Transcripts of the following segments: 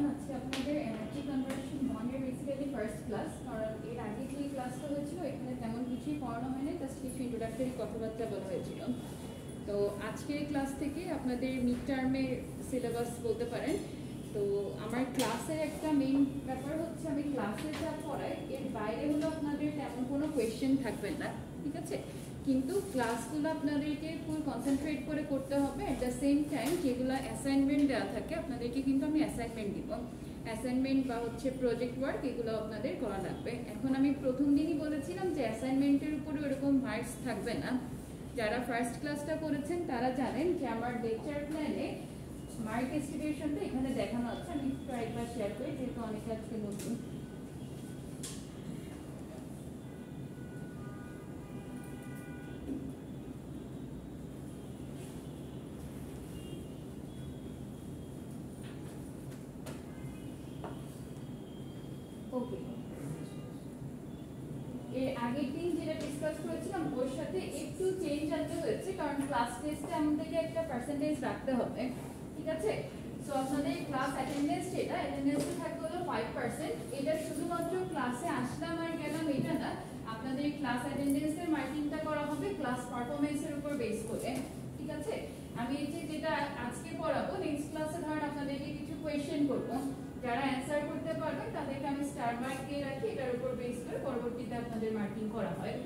Everyone, আজকে আপনাদের energy conversion 1 এর বেসিক্যালি ফার্স্ট ক্লাস। কারণ এর আগে যে ক্লাসটা হয়েছিল এখানে তেমন কিছুই পড়ানো হয়নি, জাস্ট কিছু ইন্ট্রোডাক্টরি কথাবার্তা বলা হয়েছিল। তো আজকের ক্লাস থেকে আপনাদের মিড টার্মের সিলেবাস বলতে পারেন। তো আমার ক্লাসের একটা মেইন ব্যাপার হচ্ছে আমি ক্লাসে যা পড়াই এর বাইরে হলো আপনাদের তেমন কোনো কোয়েশ্চেন থাকবে না, ঠিক আছে? কিন্তু ক্লাসগুলো আপনাদেরকে ফুল কনসেন্ট্রেট করে করতে হবে। অ্যাট দ্য সেম টাইম যেগুলো অ্যাসাইনমেন্ট দেওয়া থাকে আপনাদেরকে কিন্তু আমি অ্যাসাইনমেন্ট দিব। অ্যাসাইনমেন্ট বা হচ্ছে প্রজেক্ট ওয়ার্ক এগুলো আপনাদের করা লাগবে। এখন আমি প্রথম দিনই বলেছিলাম যে অ্যাসাইনমেন্টের উপরে ওরকম মার্কস থাকবে না। যারা ফার্স্ট ক্লাসটা করেছেন তারা জানেন যে আমার লেকচার প্ল্যানে মার্ক ডিস্ট্রিবিউশনটা এখানে দেখানো আছে। আমি একটু একবার শেয়ার করি যেহেতু অনেকে আজকে নতুন। ওকে, এর আগের দিন যেটা ডিসকাস করেছিলাম ওর সাথে একটু চেঞ্জ আনতে হয়েছে, কারণ ক্লাস টেস্টে আমাদেরকে একটা পার্সেন্টেজ রাখতে হবে, ঠিক আছে? সো আপনাদের ক্লাস অ্যাটেন্ডেন্স যেটা অ্যাটেন্ডেন্সে থাকবে হলো 5%। এটা শুধুমাত্র ক্লাসে আসলাম আর গেলাম এটা না, আপনাদের ক্লাস অ্যাটেন্ডেন্সের মার্কিংটা করা হবে ক্লাস পারফরম্যান্সের উপর বেস করে, ঠিক আছে? আমি এই যে যেটা আজকে পড়াবো নেক্সট ক্লাসে ধরেন আপনাদেরকে কিছু কোয়েশ্চেন করবো, যারা অ্যান্সার করতে পারবে তাদেরকে আমি স্টার মার্ক দিয়ে রাখি, এটার উপর বেস করে পরবর্তীতে আপনাদের মার্কিং করা হয়।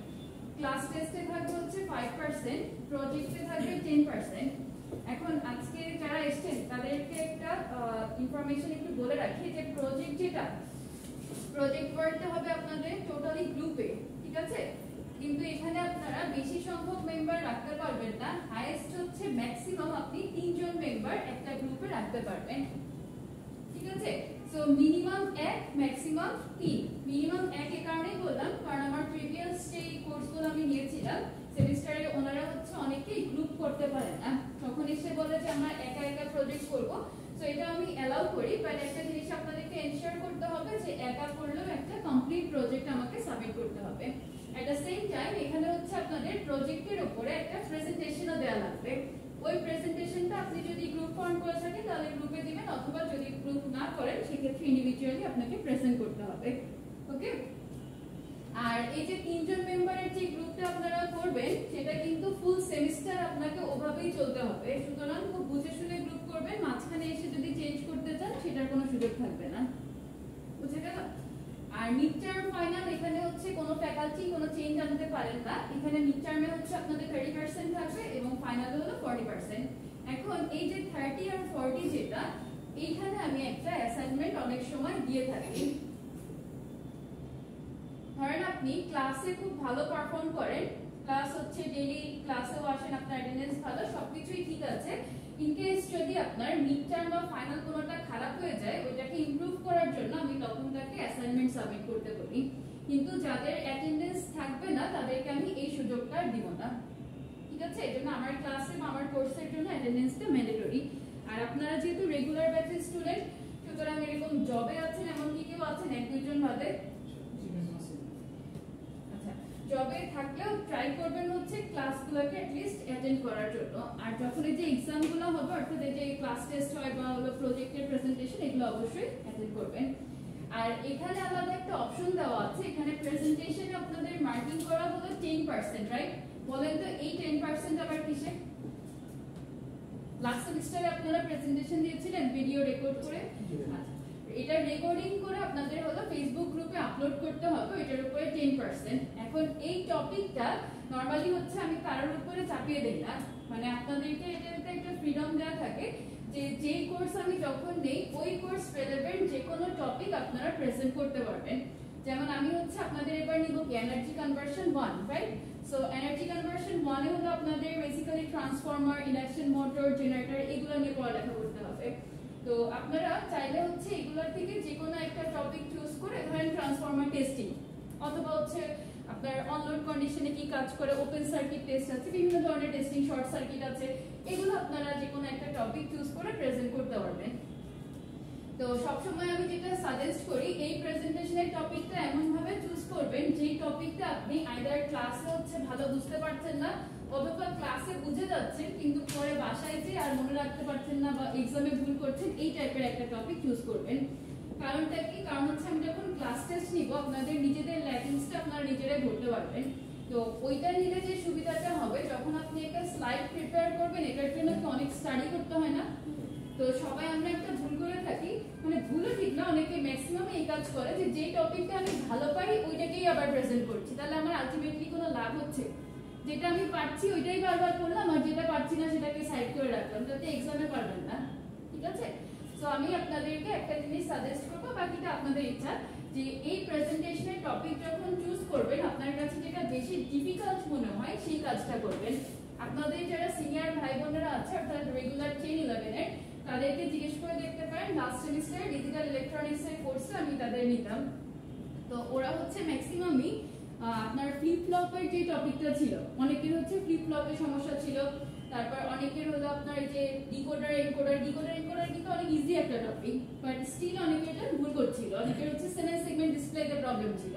ক্লাস টেস্টে থাকবে হচ্ছে 5%, প্রজেক্টে থাকবে 10%। এখন আজকে যারা এসেছেন তাদেরকে একটা ইনফরমেশন একটু বলে রাখি যে প্রজেক্ট যেটা প্রজেক্ট ওয়ার্কটা হবে আপনাদের টোটালি গ্রুপে, ঠিক আছে? কিন্তু এখানে আপনারা বেশি সংখ্যক মেম্বার রাখতে পারবেন না, হাইয়েস্ট হচ্ছে ম্যাক্সিমাম আপনি 3 জন মেম্বার একটা গ্রুপে রাখতে পারবেন, ঠিক আছে? So minimum 1, maximum 3। মিনিমাম 1 এর কারণেই বললাম কারণ আমার প্রিভিয়াস যে কোর্সগুলো আমি নিয়েছিলাম সেমিস্টারে ওনারা হচ্ছে অনেকেই গ্রুপ করতে পারে না, তখন এসে বলে যে আমরা একা একা প্রজেক্ট করব। সো এটা আমি অ্যালাউ করি, বাট একটা জিনিস আপনাদেরকে এনশিওর করতে হবে যে একা করলেও একটা কমপ্লিট প্রজেক্ট আমাকে সাবমিট করতে হবে। এট দ্য সেম টাইম এখানে হচ্ছে আপনাদের প্রজেক্টের উপরে একটা প্রেজেন্টেশনও দেওয়া লাগবে। ওই প্রেজেন্টেশনটা আপনি যদি গ্রুপ ফর্ম করে থাকেন তাহলে গ্রুপে দিবেন, অথবা যদি গ্রুপ না করেন সেক্ষেত্রে ইন্ডিভিজুয়ালি আপনাকে প্রেজেন্ট করতে হবে, ওকে? আর এই যে 3 জন মেম্বারের যে গ্রুপটা আপনারা করবেন সেটা কিন্তু ফুল সেমিস্টার আপনাকে ওভাবেই চলতে হবে, সুতরাং খুব বুঝে শুনে গ্রুপ করবেন। মাঝখানে এসে যদি চেঞ্জ করতে চান সেটার কোনো সুযোগ থাকবে না, বুঝে গেল? আর মিড টার্ম ফাইনাল এখানে হচ্ছে কোনো ফ্যাকাল্টি কোনো চেঞ্জ আনতে পারেন না, এখানে মিড টার্মে হচ্ছে আপনাদের 30% থাকবে এবং ফাইনালে হলো 40%। এখন এই যে 30 আর 40 যেটা এইখানে আমি একটা অ্যাসাইনমেন্ট অনেক সময় দিয়ে থাকি। ধরেন আপনি ক্লাসে খুব ভালো পারফর্ম করেন, ক্লাস হচ্ছে ডেইলি ক্লাসেও আসেন, আপনার অ্যাটেন্ডেন্স ভালো, সবকিছুই ঠিক আছে। ইন কেস যদি আপনার মিড টার্ম বা ফাইনাল কোনোটা খারাপ হয়ে যায় ওইটাকে ইমপ্রুভ করার জন্য আমি তখন তাকে অ্যাসাইনমেন্ট সাবমিট করতে বলি, কিন্তু যাদের অ্যাটেন্ডেন্স থাকবে না তাদেরকে আমি এই সুযোগটা দিব না, ঠিক আছে? এজন্য আমার ক্লাসে বা আমার কোর্সের জন্য অ্যাটেন্ডেন্সটা ম্যান্ডেটরি। আর আপনারা যেহেতু রেগুলার ব্যাচের স্টুডেন্ট সুতরাং এরকম জবে আছেন এমন কি কেউ আছেন 1-2 জন বাদে? জবে থাকলেও ট্রাই করবেন হচ্ছে ক্লাসগুলোকে অ্যাটলিস্ট অ্যাটেন্ড করার জন্য। আর যখন এই যে এক্সামগুলো হবে অর্থাৎ এই যে ক্লাস টেস্ট হয় বা হলো প্রজেক্টের প্রেজেন্টেশন এগুলো অবশ্যই অ্যাটেন্ড করবেন। আর এখানে আলাদা একটা অপশন দেওয়া আছে, এখানে প্রেজেন্টেশনে আপনাদের মার্কিং করা হলো 10%, রাইট? বলেন তো এই 10% আবার কিসে? লাস্ট সেমিস্টারে আপনারা প্রেজেন্টেশন দিয়েছিলেন ভিডিও রেকর্ড করে, এটা রেকর্ডিং করে আপনাদের হলো ফেসবুক গ্রুপে আপলোড করতে হবে, এটার উপরে 10%। এখন এই টপিকটা নরমালি হচ্ছে আমি কারোর উপরে চাপিয়ে দেই না, মানে আপনাদেরকে এটাতে একটা ফ্রিডম দেওয়া থাকে যে যেই কোর্স আমি যখন নেই ওই কোর্স রিলেভেন্ট যে কোনো টপিক আপনারা প্রেজেন্ট করতে পারবেন। যেমন আমি হচ্ছে আপনাদের এবার নিব কি energy conversion 1, right? So energy conversion 1 এ হলো আপনাদের basically transformer, induction motor, generator এগুলো নিয়ে পড়ালেখা করতে হবে। তো আপনারা চাইলে হচ্ছে এগুলোর থেকে যে কোনো একটা টপিক চুজ করে ধরেন ট্রান্সফরমার টেস্টিং, অথবা হচ্ছে আপনার অনলোড কন্ডিশনে কি কাজ করে, ওপেন সার্কিট টেস্ট আছে, বিভিন্ন ধরনের টেস্টিং, শর্ট সার্কিট আছে, এগুলো আপনারা যে কোনো একটা টপিক চুজ করে প্রেজেন্ট করতে পারবেন। তো সবসময় আমি যেটা সাজেস্ট করি এই প্রেজেন্টেশনের টপিকটা এমন ভাবে চুজ করবেন যেই টপিকটা আপনি আইদার ক্লাসে হচ্ছে ভালো বুঝতে পারছেন না অথবা ক্লাসে বুঝে যাচ্ছেন কিন্তু পরে বাসায় যেয়ে আর মনে রাখতে পারছেন না বা এক্সামে ভুল করছেন, এই টাইপের একটা টপিক চুজ করবেন। কারণটা কি? কারণ হচ্ছে আমি যখন ক্লাস টেস্ট নিব আপনাদের নিজেদের ল্যাকিংসটা আপনারা নিজেরাই ধরতে পারবেন। তো ওইটা নিলে যে সুবিধাটা হবে, যখন আপনি একটা স্লাইড প্রিপেয়ার করবেন এটার জন্য কি অনেক স্টাডি করতে হয় না? তো সবাই আমরা একটা ভুল করে থাকি, মানে ভুলও ঠিক না, অনেকে ম্যাক্সিমাম এই কাজ করে যে টপিকটা আমি ভালো পারি ওইটাকেই আবার প্রেজেন্ট করছি, তাহলে আমার আলটিমেটলি কোনো লাভ হচ্ছে? যেটা আমি পারছি ওইটাই বারবার করলাম আর যেটা পারছি না সেটাকে সাইড করে রাখলাম, তাতে এক্সামে পারবেন না। ঠিক আছে? সো আমি আপনাদেরকে একটা জিনিস সাজেস্ট করবো, বাকিটা আপনাদের ইচ্ছা, যে এই প্রেজেন্টেশনের টপিক যখন চুজ করবেন আপনার কাছে যেটা বেশি ডিফিকাল্ট মনে হয় সেই কাজটা করবেন। আপনাদের যারা সিনিয়র ভাই বোনেরা আছে অর্থাৎ রেগুলার 10-11 এর, তাদেরকে জিজ্ঞেস করে দেখতে পারেন। লাস্ট সেমিস্টারে ডিজিটাল ইলেকট্রনিক্স এর কোর্সে আমি তাদের নিতাম, তো ওরা হচ্ছে ম্যাক্সিমামই আপনার ফ্লিপ ফ্লপের যে টপিকটা ছিল, অনেকের হচ্ছে ফ্লিপ ফ্লপের সমস্যা ছিল, তারপর অনেকের হলো আপনার যে ডিকোডার এনকোডার কিন্তু অনেক ইজি একটা টপিক, বাট স্টিল অনেকে এটা ভুল করছিল, অনেকের হচ্ছে 7 সেগমেন্ট ডিসপ্লেতে প্রবলেম ছিল।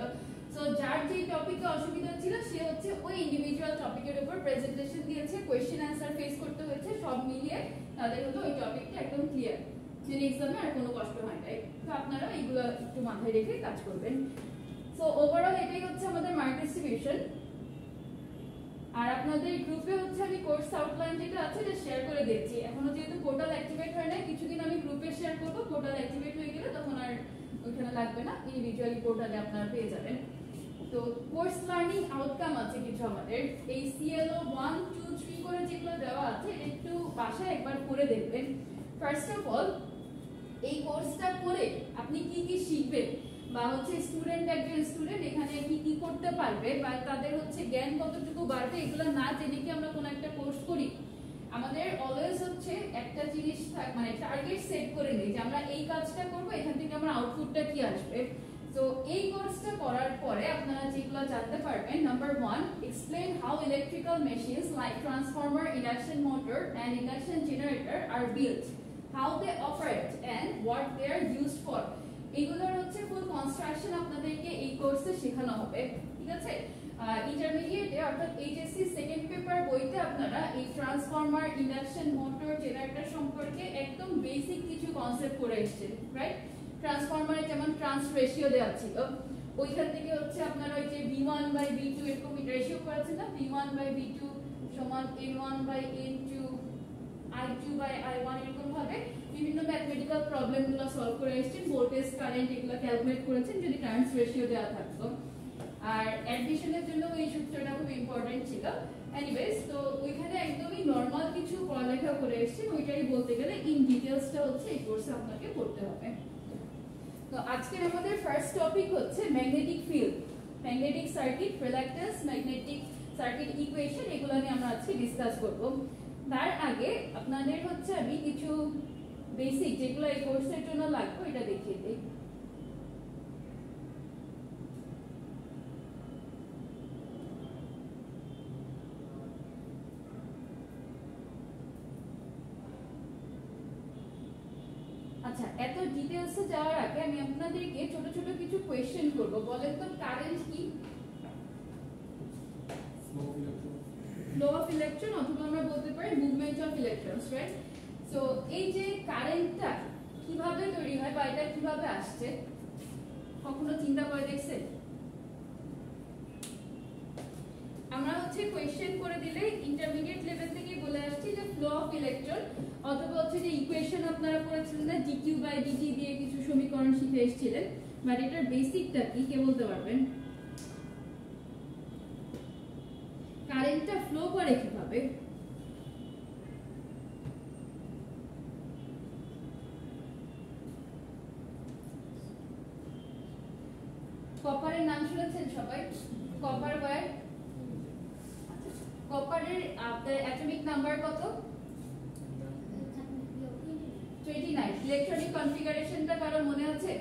সো যার যে টপিকে অসুবিধা ছিল সে হচ্ছে ওই ইন্ডিভিজুয়াল টপিকের উপর প্রেজেন্টেশন দিয়েছে, কোয়েশ্চেন অ্যান্সার ফেস করতে হয়েছে, সব মিলিয়ে তাদের হলো ওই টপিকটা একদম ক্লিয়ার, যে এক্সামে আর কোনো কষ্ট হয় নাই। তো আপনারা এগুলো একটু মাথায় রেখে কাজ করবেন। সো ওভারঅল এটাই হচ্ছে আমাদের মার্ক ডিস্ট্রিবিউশন। আর আপনাদের গ্রুপে হচ্ছে আমি কোর্স আউটলাইন যেটা আছে এটা শেয়ার করে দিচ্ছি, এখনো যেহেতু পোর্টাল অ্যাক্টিভেট হয় নাই, কিছুদিন আমি গ্রুপে শেয়ার করব, পোর্টাল অ্যাক্টিভেট হয়ে গেলে তখন আর ওখানে লাগবে না, ইন্ডিভিজুয়ালি পোর্টালে আপনারা পেয়ে যাবেন। তো কোর্স লার্নিং আউটকাম আছে কিছু আমাদের, এই CLO 1, 2, 3 করে যেগুলো দেওয়া আছে একটু বাসায় একবার করে দেখবেন। ফার্স্ট অফ অল এই কোর্সটা করে আপনি কি কি শিখবেন, বা হচ্ছে স্টুডেন্ট একজন স্টুডেন্ট এখানে কি কি করতে পারবে বা তাদের হচ্ছে জ্ঞান কতটুকু বাড়বে, এগুলো না জেনে কি আমরা কোনো একটা কোর্স করি? আমাদের অলওয়েজ হচ্ছে একটা জিনিস মানে টার্গেট সেট করে নিই যে আমরা এই কাজটা করব, এখান থেকে আমরা আউটপুটটা কি আসবে। তো এই কোর্সটা করার পরে আপনারা যেগুলো জানতে পারবেন, number 1, explain how electrical machines like transformer, induction motor and induction generator are built, how they operate and what they are used for. এগুলোর হচ্ছে ফুল কনস্ট্রাকশন আপনাদেরকে এই কোর্সে শেখানো হবে। ঠিক আছে? ইন্টারমিডিয়েটে অর্থাৎ এইচএসসি সেকেন্ড পেপার বইতে আপনারা এই ট্রান্সফর্মার, ইন্ডাকশন মোটর, জেনারেটর সম্পর্কে একদম বেসিক কিছু কনসেপ্ট করে এসেছেন, রাইট? ট্রান্সফরমারে যেমন ট্রান্স রেশিও দেওয়া ছিল, ওইখান থেকে হচ্ছে আপনারা ওই যে V1/V2 এরকম রেশিও করেছেন না, V1/V2 সমান N1/N2, I2/I1 এরকম ভাবে বিভিন্ন ম্যাথমেটিক্যাল প্রবলেম গুলো সলভ করে এসেছেন, ভোল্টেজ কারেন্ট এগুলো ক্যালকুলেট করেছেন যদি ট্রান্স রেশিও দেওয়া থাকতো। আর অ্যাডিশনের জন্য এই সূত্রটা খুব ইম্পর্টেন্ট ছিল। এনিওয়েজ, তো ওইখানে একদমই নরমাল কিছু পড়ালেখা করে এসেছেন, ওইটাই বলতে গেলে ইন ডিটেইলসটা হচ্ছে এই কোর্সে আপনাকে পড়তে হবে। তো আজকের আমাদের ফার্স্ট টপিক হচ্ছে magnetic field, magnetic circuit, reluctance, magnetic circuit equation, এগুলো নিয়ে আমরা আজকে ডিসকাস করব। তার আগে আপনাদের হচ্ছে আমি কিছু বেসিক যেগুলো এই কোর্সের জন্য লাগবে এটা দেখিয়ে দিই। আচ্ছা, এত ডিটেইলসে যাওয়ার আগে আমি আপনাদেরকে ছোট ছোট কিছু কোশ্চেন করব। বলেন তো কারেন্ট কি? ফ্লো অফ ইলেকট্রন, অথবা আমরা বলতে পারি movement of electrons, right? So এই যে কারেন্টটা কিভাবে তৈরি হয় বা এটা কিভাবে আসছে, কখনো চিন্তা করে দেখছেন? আমরা হচ্ছে কোশ্চেন করে দিলে ইন্টারমিডিয়েট লেভেল থেকে বলে আসছি যে ফ্লো অফ ইলেকট্রন, অথবা হচ্ছে যে ইকুয়েশন আপনারা পড়েছিলেন না dq/dt দিয়ে কিছু সমীকরণ শিখে এসেছিলেন, বাট এটার বেসিকটা কি কে বলতে পারবেন? কারেন্টটা ফ্লো করে কিভাবে? কপারের নাম শুনেছেন সবাই? Copper wire. কপারের অ্যাটমিক নাম্বার কত? 29। ইলেকট্রনিক কনফিগারেশনটা কারোর মনে আছে?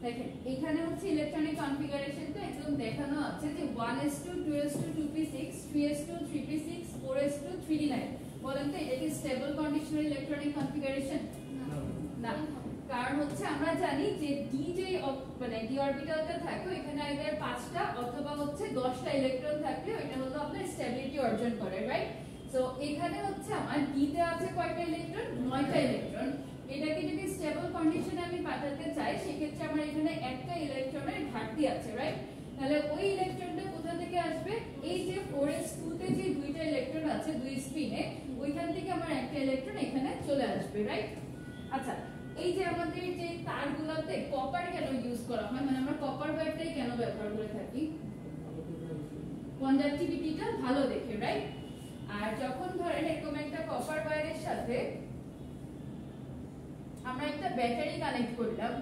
দেখেন এখানে হচ্ছে ইলেকট্রনিক কনফিগারেশনটা একদম দেখানো আছে যে 1s2 2s2 2p6 3s2 3p6 4s2 3d9। বলেন তো এটা কি স্টেবল কন্ডিশনাল ইলেকট্রনিক কনফিগারেশন? না। কারণ হচ্ছে আমরা জানি যে ডি যে মানে ডি অরবিটালটা থাকে এখানে আইদার 5টা অথবা হচ্ছে 10টা ইলেকট্রন থাকলে এটা হলো আপনার স্টেবিলিটি অর্জন করে, রাইট? সো এখানে হচ্ছে আমার ডি তে আছে কয়টা ইলেকট্রন? 9টা ইলেকট্রন। এটাকে যদি স্টেবল কন্ডিশনে আমি পাঠাতে চাই সেক্ষেত্রে আমার এখানে একটা ইলেকট্রনের ঘাটতি আছে, রাইট? তাহলে ওই ইলেকট্রনটা কোথা থেকে আসবে? এই যে 4s2 তে যে দুইটা ইলেকট্রন আছে দুই স্পিনে, ওইখান থেকে আমার একটা ইলেকট্রন এখানে চলে আসবে, রাইট? আচ্ছা, এই যে আমাদের যে তারগুলোতে কপার কেন ইউজ করা হয়, মানে আমরা কপার ওয়্যারটাই কেন ব্যবহার করে থাকি? কন্ডাক্টিভিটিটা ভালো দেখে, রাইট? আর যখন ধরেন এরকম একটা কপার ওয়্যারের সাথে আমরা একটা ব্যাটারি কানেক্ট করলাম,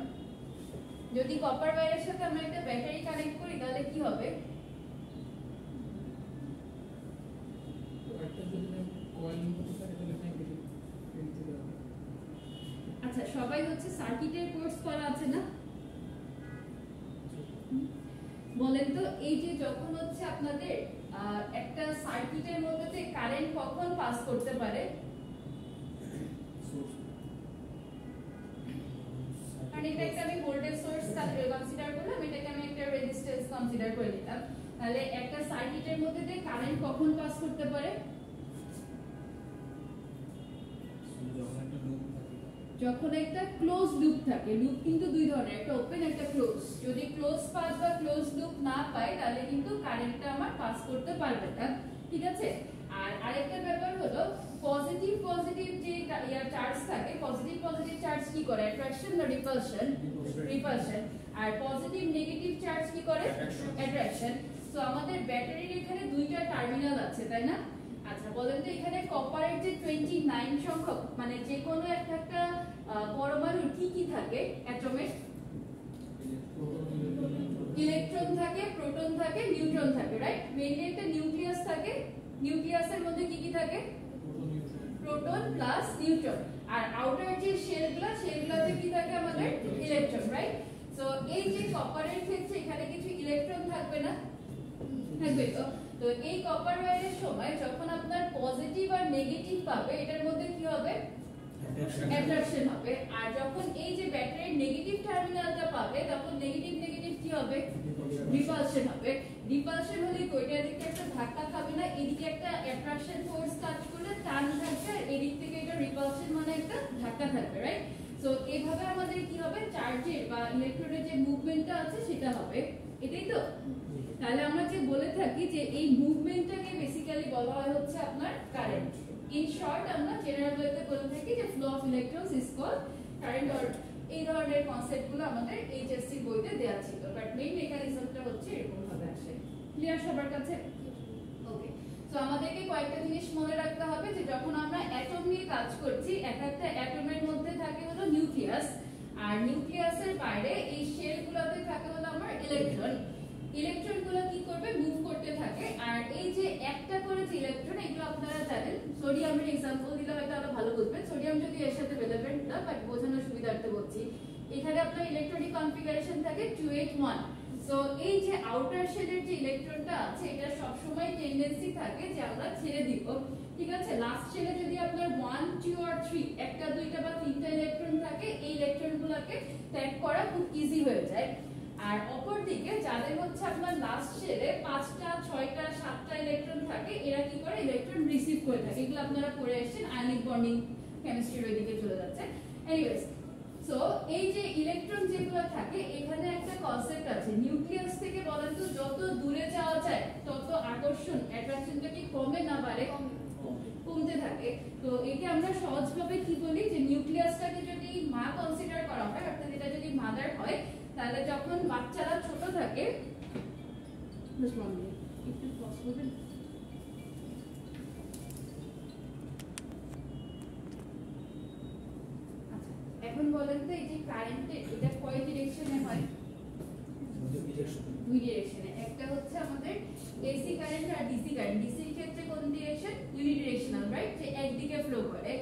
যদি কপার ওয়্যারের সাথে আমরা একটা ব্যাটারি কানেক্ট করি তাহলে কি হবে? আচ্ছা, সবাই হচ্ছে সার্কিটের কোর্স করা আছে না? বলেন তো, এই যে যখন হচ্ছে আপনাদের একটা সার্কিটের মধ্যে কারেন্ট কখন পাস করতে পারে? কারণ এটা একটা আমি ভোল্টেজ সোর্স কনসিডার করলাম, এটাকে আমি একটা রেজিস্ট্যান্স কনসিডার করে নিলাম। তাহলে একটা সার্কিটের মধ্যে দিয়ে কারেন্ট কখন পাস করতে পারে? যখন একটা ক্লোজ লুপ থাকে। লুপ কিন্তু দুই ধরনের, একটা ওপেন একটা ক্লোজ। যদি ক্লোজ পাথ বা ক্লোজ লুপ না পাই তাহলে কিন্তু কারেন্টটা আমার পাস করতে পারবে না, ঠিক আছে? আর আরেকটা ব্যাপার হলো পজিটিভ যে চার্জ থাকে, পজিটিভ চার্জ কি করে? অ্যাট্রাকশন না রিপালশন? রিপালশন। আর পজিটিভ নেগেটিভ চার্জ কি করে? অ্যাট্রাকশন। সো আমাদের ব্যাটারির এখানে দুইটা টার্মিনাল আছে, তাই না? আচ্ছা, বলেন তো এখানে কপারের যে 29 সংখ্যক মানে যে কোনো একটা পরমাণুর কি থাকে অ্যাটমে? ইলেকট্রন থাকে, প্রোটন থাকে, নিউট্রন থাকে, রাইট? মেইনলি একটা নিউক্লিয়াস থাকে, নিউক্লিয়াসের মধ্যে কি থাকে? Proton plus neutron. আর আউটার যে সেলগুলোতে কি থাকে আমাদের? Electron, right? সো এই যে কপারের ক্ষেত্রে এখানে কিছু ইলেকট্রন থাকবে না? থাকবে তো। তো এই কপার ওয়্যারের সময় যখন আপনার পজিটিভ আর নেগেটিভ পাবে এটার মধ্যে কি হবে? অ্যাট্রাকশন হবে। আর যখন এই যে ব্যাটারির নেগেটিভ টার্মিনালটা পাবে তখন নেগেটিভ কি হবে? রিপালশন হবে। রিপালশন হলে কোইটা দিকে একটা ধাক্কা খাবে না, এদিকে একটা অ্যাট্রাকশন ফোর্স কাজ করলে টান থাকবে আর এদিক থেকে এটা রিপালশন মানে একটা ধাক্কা থাকবে, রাইট? সো এইভাবে আমাদের কি হবে? চার্জের বা ইলেকট্রনের যে মুভমেন্টটা আছে সেটা হবে, এটাই তো? তাহলে আমরা যে বলে থাকি যে এই মুভমেন্টটাকে বেসিক্যালি বলা হয় হচ্ছে আপনার কারেন্ট। ইন শর্ট আমরা জেনারেল ওয়েতে বলে থাকি যে flow of electrons is called current. আর এই ধরনের কনসেপ্টগুলো আমাদের এইচএসসি বইতে দেয়া ছিল, বাট মেইন মেকানিজমটা হচ্ছে এরকম ভাবে আসে। ক্লিয়ার সবার কাছে? ওকে। সো আমাদেরকে কয়েকটা জিনিস মনে রাখতে হবে যে যখন আমরা অ্যাটম নিয়ে কাজ করছি, একটা অ্যাটমের মধ্যে থাকে হলো নিউক্লিয়াস, আর নিউক্লিয়াসের বাইরে এই শেলগুলোতে থাকে হলো আমার ইলেকট্রন। ইলেকট্রনগুলো কি করবে? মুভ করতে থাকে। আর এই যে একটা করে যে ইলেকট্রন, এগুলো আপনারা জানেন, সোডিয়ামের एग्जांपल দিলে হয়তো আরো ভালো বুঝবেন। সোডিয়াম যদি এর সাথে রিলেভেন্ট না, বাট বোঝানোর সুবিধার্থে বলছি। এখানে আপনার ইলেকট্রনিক কনফিগারেশন থাকে 281। সো এই যে আউটার শেলের যে ইলেকট্রনটা আছে এটা সব সময় টেন্ডেন্সি থাকে যে আমরা ছেড়ে দিব, ঠিক আছে? লাস্ট শেলে যদি আপনার 1 2 আর 3 একটা দুইটা বা তিনটা ইলেকট্রন থাকে, এই ইলেকট্রনগুলোকে ত্যাগ করা খুব ইজি হয়ে যায়। আর অপরদিকে যাদের হচ্ছে আপনার লাস্ট শেলে 5টা 6টা 7টা ইলেকট্রন থাকে, এরা কি করে? ইলেকট্রন রিসিভ করে থাকে। এগুলো আপনারা পড়ে এসেছেন, আয়নিক বন্ডিং কেমিস্ট্রির ওইদিকে চলে যাচ্ছে। এনিওয়েজ, সো এই যে ইলেকট্রন যেগুলো থাকে এখানে একটা কনসেপ্ট আছে, নিউক্লিয়াস থেকে বলেন তো যত দূরে যাওয়া যায় তত আকর্ষণ অ্যাট্রাকশনটা কি কমে না বাড়ে? কমতে থাকে। তো একে আমরা সহজভাবে কি বলি যে নিউক্লিয়াসটাকে যদি মা কনসিডার করা হয়, অর্থাৎ এটা যদি মাদার হয়, তাহলে যখন বাচ্চারা ছোট থাকে, এখন বলেন তো এই যে কারেন্টে এটা কয় ডিরেকশনে হয়? দুই ডিরেকশনে। একটা হচ্ছে আমাদের এসি কারেন্ট আর ডিসি কারেন্ট। ডিসির ক্ষেত্রে কোন ডিরেকশন? Unidirectional, right? যে একদিকে ফ্লো করে।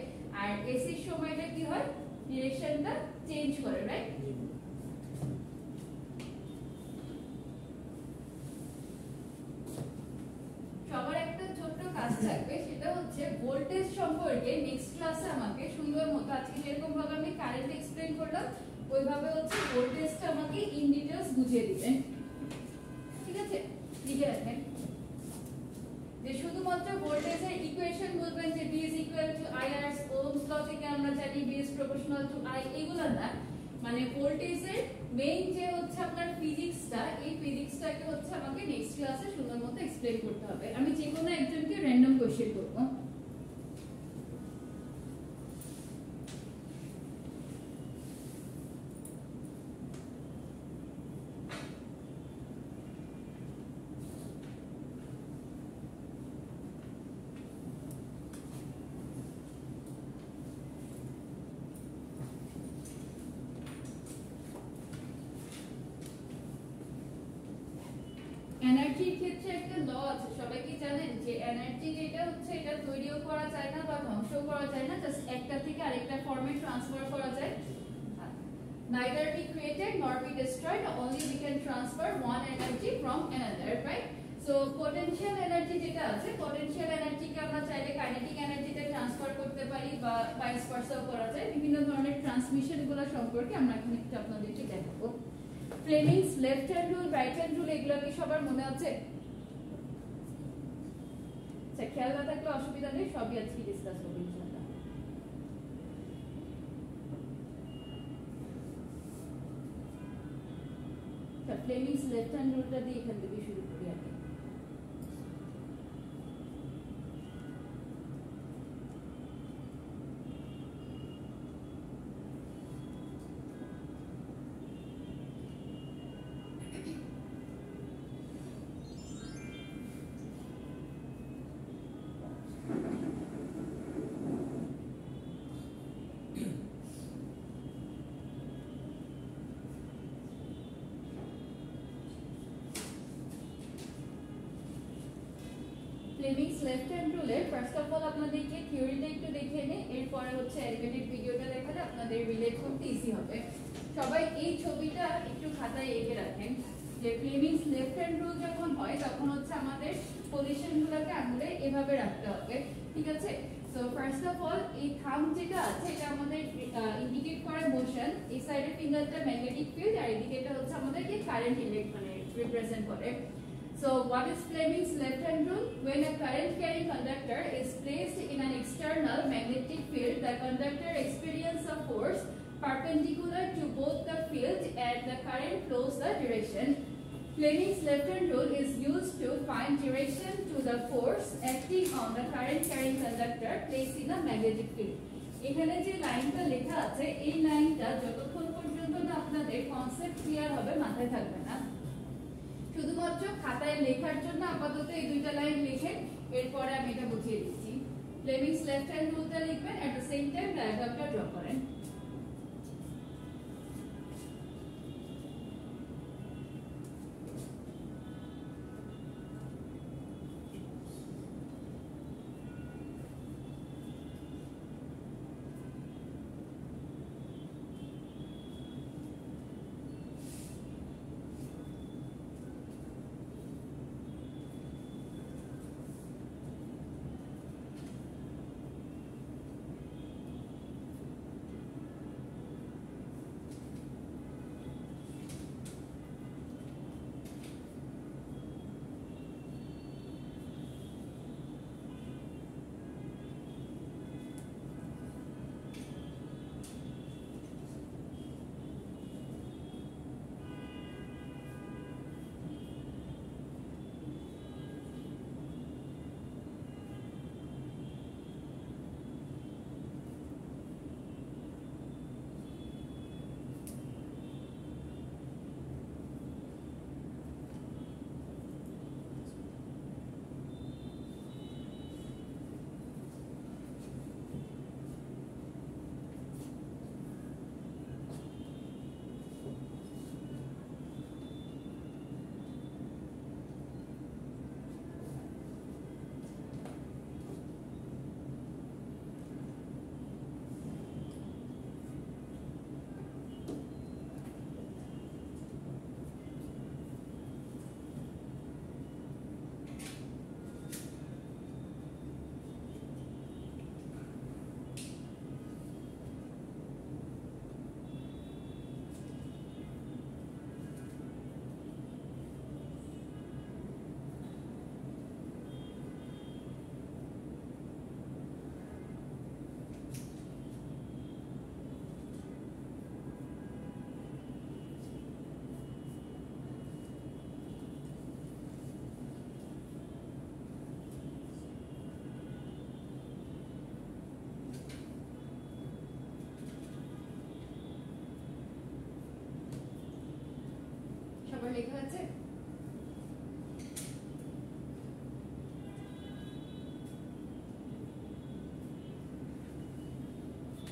আর এসির সময়টা কি হয়? ডিরেকশনটা চেঞ্জ করে, রাইট? সবার একটা ছোট্ট কাজ থাকবে, সেটা হচ্ছে ভোল্ট ভোল্টেজ সম্পর্কে নেক্সট ক্লাসে আমাকে সুন্দর মতো আজকে যেরকম ভাবে আমি কারেন্ট এক্সপ্লেইন করলাম ওইভাবে হচ্ছে ভোল্টেজটা আমাকে ইন ডিটেইলস বুঝিয়ে দিবেন। ঠিক আছে, লিখে রাখেন যে শুধুমাত্র ভোল্টেজের ইকুয়েশন বলবেন যে V is equal to IR, Ohm's law থেকে আমরা জানি V is proportional to I, এগুলো না, মানে ভোল্টেজের মেইন যে হচ্ছে আপনার ফিজিক্সটা, এই ফিজিক্সটাকে হচ্ছে আমাকে নেক্সট ক্লাসে সুন্দর মতো এক্সপ্লেইন করতে হবে। আমি যে কোনো একজনকে র্যান্ডম কোশ্চেন করব। এনার্জির ক্ষেত্রে একটা ল আছে, সবাই কি জানেন যে এনার্জি যেটা হচ্ছে এটা তৈরিও করা যায় না বা ধ্বংসও করা যায় না, জাস্ট একটা থেকে আরেকটা ফর্মে ট্রান্সফার করা যায়। neither be created nor be destroyed, only we can transfer one energy from another, right? So potential energy যেটা আছে, potential energy কে আমরা চাইলে কাইনেটিক এনার্জিতে ট্রান্সফার করতে পারি বা ভাইস ভার্সা করা যায়। বিভিন্ন ধরনের ট্রান্সমিশন গুলো সম্পর্কে আমরা এখন একটু আপনাদেরকে দেখাবো। Fleming's left hand rule, right hand rule, এগুলো কি সবার মনে আছে? আচ্ছা, খেয়াল না থাকলে অসুবিধা নেই, সবই আজকে ডিসকাস করব ইনশাআল্লাহ। আচ্ছা, ফ্লেমিংস লেফট হ্যান্ড রুলটা দিয়ে এখান থেকে শুরু করি আগে। ফ্লেমিংস লেফট হ্যান্ড রুলের ফার্স্ট অফ অল আপনাদেরকে থিওরিটা একটু দেখে নে, এরপরে হচ্ছে অ্যানিমেটেড ভিডিওটা দেখালে আপনাদের রিলেট করতে ইজি হবে। সবাই এই ছবিটা একটু খাতায় এঁকে রাখেন যে ফ্লেমিংস লেফট হ্যান্ড রুল যখন হয় তখন হচ্ছে আমাদের পজিশনগুলোকে আঙুলে এভাবে রাখতে হবে। ঠিক আছে, সো ফার্স্ট অফ অল এই থাম্ব যেটা আছে এটা আমাদের ইন্ডিকেট করে মোশন, এই সাইডের ফিঙ্গারটা ম্যাগনেটিক ফিল্ড আর এদিকে এটা হচ্ছে আমাদেরকে কারেন্ট মানে রিপ্রেজেন্ট করে। So what is Fleming's left hand rule? When a current carrying conductor is placed in an external magnetic field, the conductor experiences a force perpendicular to both the field and the current flows the direction. Fleming's left hand rule is used to find direction to the force acting on the current carrying conductor placed in a magnetic field. এখানে যে লাইনটা লেখা আছে এই লাইনটা যতক্ষণ পর্যন্ত না আপনাদের কনসেপ্ট ক্লিয়ার হবে মাথায় থাকবে না। শুধুমাত্র খাতায় লেখার জন্য আপাতত এই দুইটা লাইন লিখেন, এরপরে আমি এটা বুঝিয়ে দিচ্ছি। ফ্লেমিংস লেফট হ্যান্ড রুলটা লিখবেন, এট দ্য সেম টাইম ডায়াগ্রামটা ড্র করেন।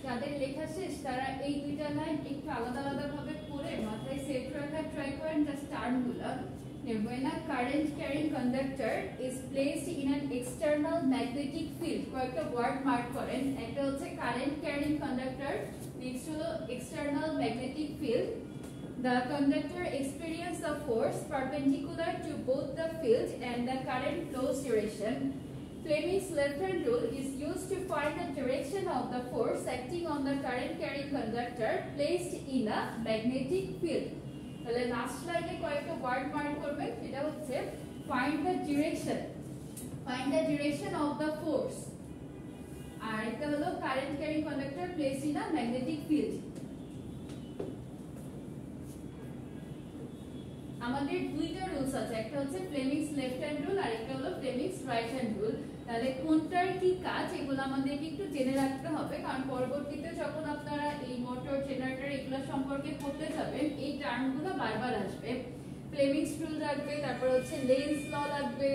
যাদের লেখা শেষ তারা এই দুইটা লাইন একটু আলাদা আলাদা ভাবে পড়ে মাথায় সেট রাখার ট্রাই করেন just টার্মগুলো। When a current carrying conductor is placed in an external magnetic field, কয়েকটা ওয়ার্ড মার্ক করেন। একটা হচ্ছে current carrying conductor, next হলো external magnetic field. The conductor experiences a force perpendicular to both the field and the current flow's direction. Fleming's left-hand rule is used to find the direction of the force acting on the current carrying conductor placed in a magnetic field. তাহলে last লাইনে কয়েকটা word mark করবেন, সেটা হচ্ছে find the direction of the force, আর এটা হলো current carrying conductor placed in a magnetic field. আমাদের দুইটা রুলস আছে, একটা হচ্ছে ফ্লেমিংস লেফট হ্যান্ড রুল আর একটা হলো ফ্লেমিংস রাইট হ্যান্ড রুল। তাহলে কোনটার কি কাজ এগুলো আমাদেরকে একটু জেনে রাখতে হবে, কারণ পরবর্তীতে যখন আপনারা এই মোটর জেনারেটর এগুলো সম্পর্কে পড়তে যাবেন এই টার্মগুলো বারবার আসবে। ফ্লেমিংস রুল লাগবে, তারপর হচ্ছে লেন্স ল লাগবে,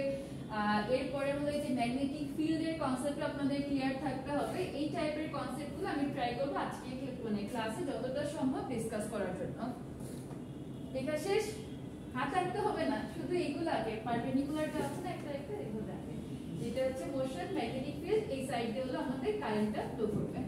এরপরে হলো যে ম্যাগনেটিক ফিল্ডের কনসেপ্ট আপনাদের ক্লিয়ার থাকতে হবে। এই টাইপের কনসেপ্টগুলো আমি ট্রাই করব আজকে মানে ক্লাসে যতটা সম্ভব ডিসকাস করার জন্য। লেখা শেষ? হাত রাখতে হবে না, শুধু এগুলো আগে পারপেন্ডিকুলারটা আছে না একটা একটা এগুলো আগে, যেটা হচ্ছে মোশন ম্যাগনেটিক ফিল্ড, এই সাইড দিয়ে হলো আমাদের কারেন্টটা ফ্লো করবে।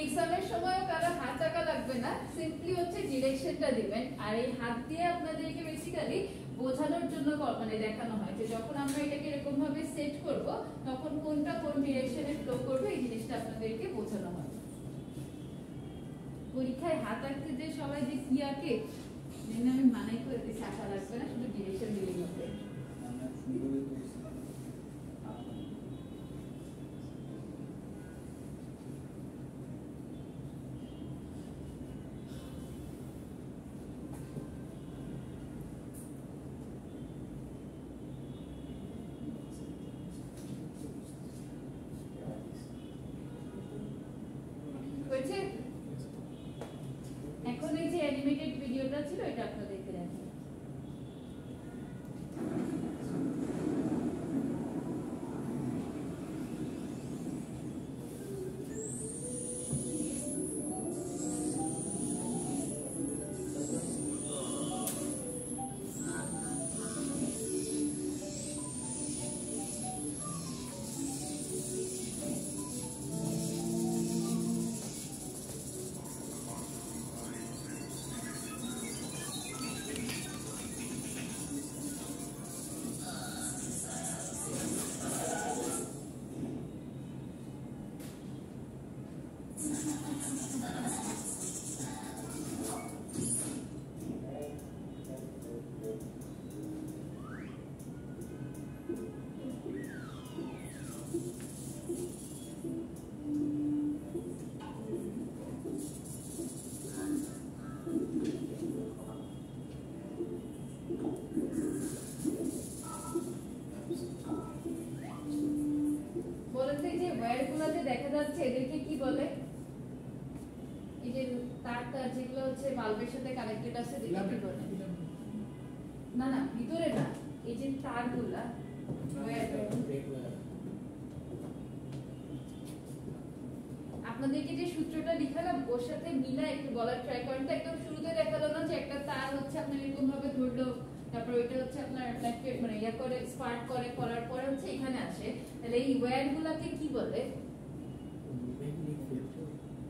এক্সামের সময় কারো হাত রাখা লাগবে না, সিম্পলি হচ্ছে ডিরেকশনটা দিবেন। আর এই হাত দিয়ে আপনাদেরকে বেসিক্যালি বোঝানোর জন্য মানে দেখানো হয় যে যখন আমরা এটাকে এরকম ভাবে সেট করব তখন কোনটা কোন ডিরেকশনে ফ্লো করবে এই জিনিসটা আপনাদেরকে বোঝানো হয়। পরীক্ষায় হাত রাখতে যে সবাই যে কি আঁকে আমি মানাই করে দিচ্ছি, আশা লাগবে না, শুধু ডিরেকশন দিলেই হবে। এখন এই যে অ্যানিমেটেড ভিডিওটা ছিল এটা আপনাদেরকে দেখাবো। দেখা যাচ্ছে এদেরকে কি বলে? এই যে তারটা যেগুলো হচ্ছে বাল্বের সাথে কানেক্টেড আছে এদেরকে কি বলে? না না ভিতরে না, এই যে তারগুলা আপনাদেরকে যে সূত্রটা লিখালাম ওর সাথে মিলা একটু বলার ট্রাই করেন। তো একদম শুরুতে দেখালো না যে একটা তার হচ্ছে আপনার এরকম ভাবে ধরলো, তারপর ওইটা হচ্ছে আপনার মানে ইয়া করে স্পার্ক করে করার পরে হচ্ছে এখানে আসে, তাহলে এই ওয়্যারগুলোকে কি বলে?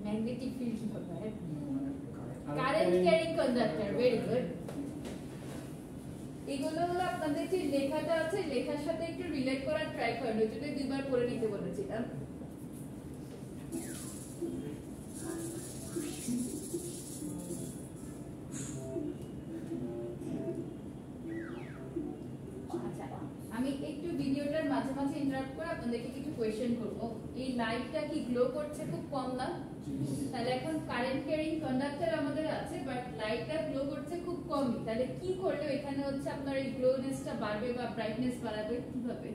ম্যাগনেটিক ফিল্ড বলে, current carrying conductor. Very good. এগুলো হলো আপনাদের যে লেখাটা আছে লেখার সাথে একটু রিলেট করার ট্রাই করেন, ওই জন্য দুইবার পড়ে নিতে বলেছিলাম। আমি একটু ভিডিওটার মাঝে মাঝে ইন্টারাপ্ট করে আপনাদেরকে কিছু কোয়েশ্চেন করব। এই লাইটটা কি গ্লো করছে খুব কম না? তাহলে এখন কারেন্ট ক্যারিং কন্ডাক্টর আমাদের আছে বাট লাইটটা গ্লো করছে খুব কমই, তাহলে কি করলে এখানে হচ্ছে আপনার এই গ্লোনেসটা বাড়বে বা ব্রাইটনেস বাড়াবে কিভাবে?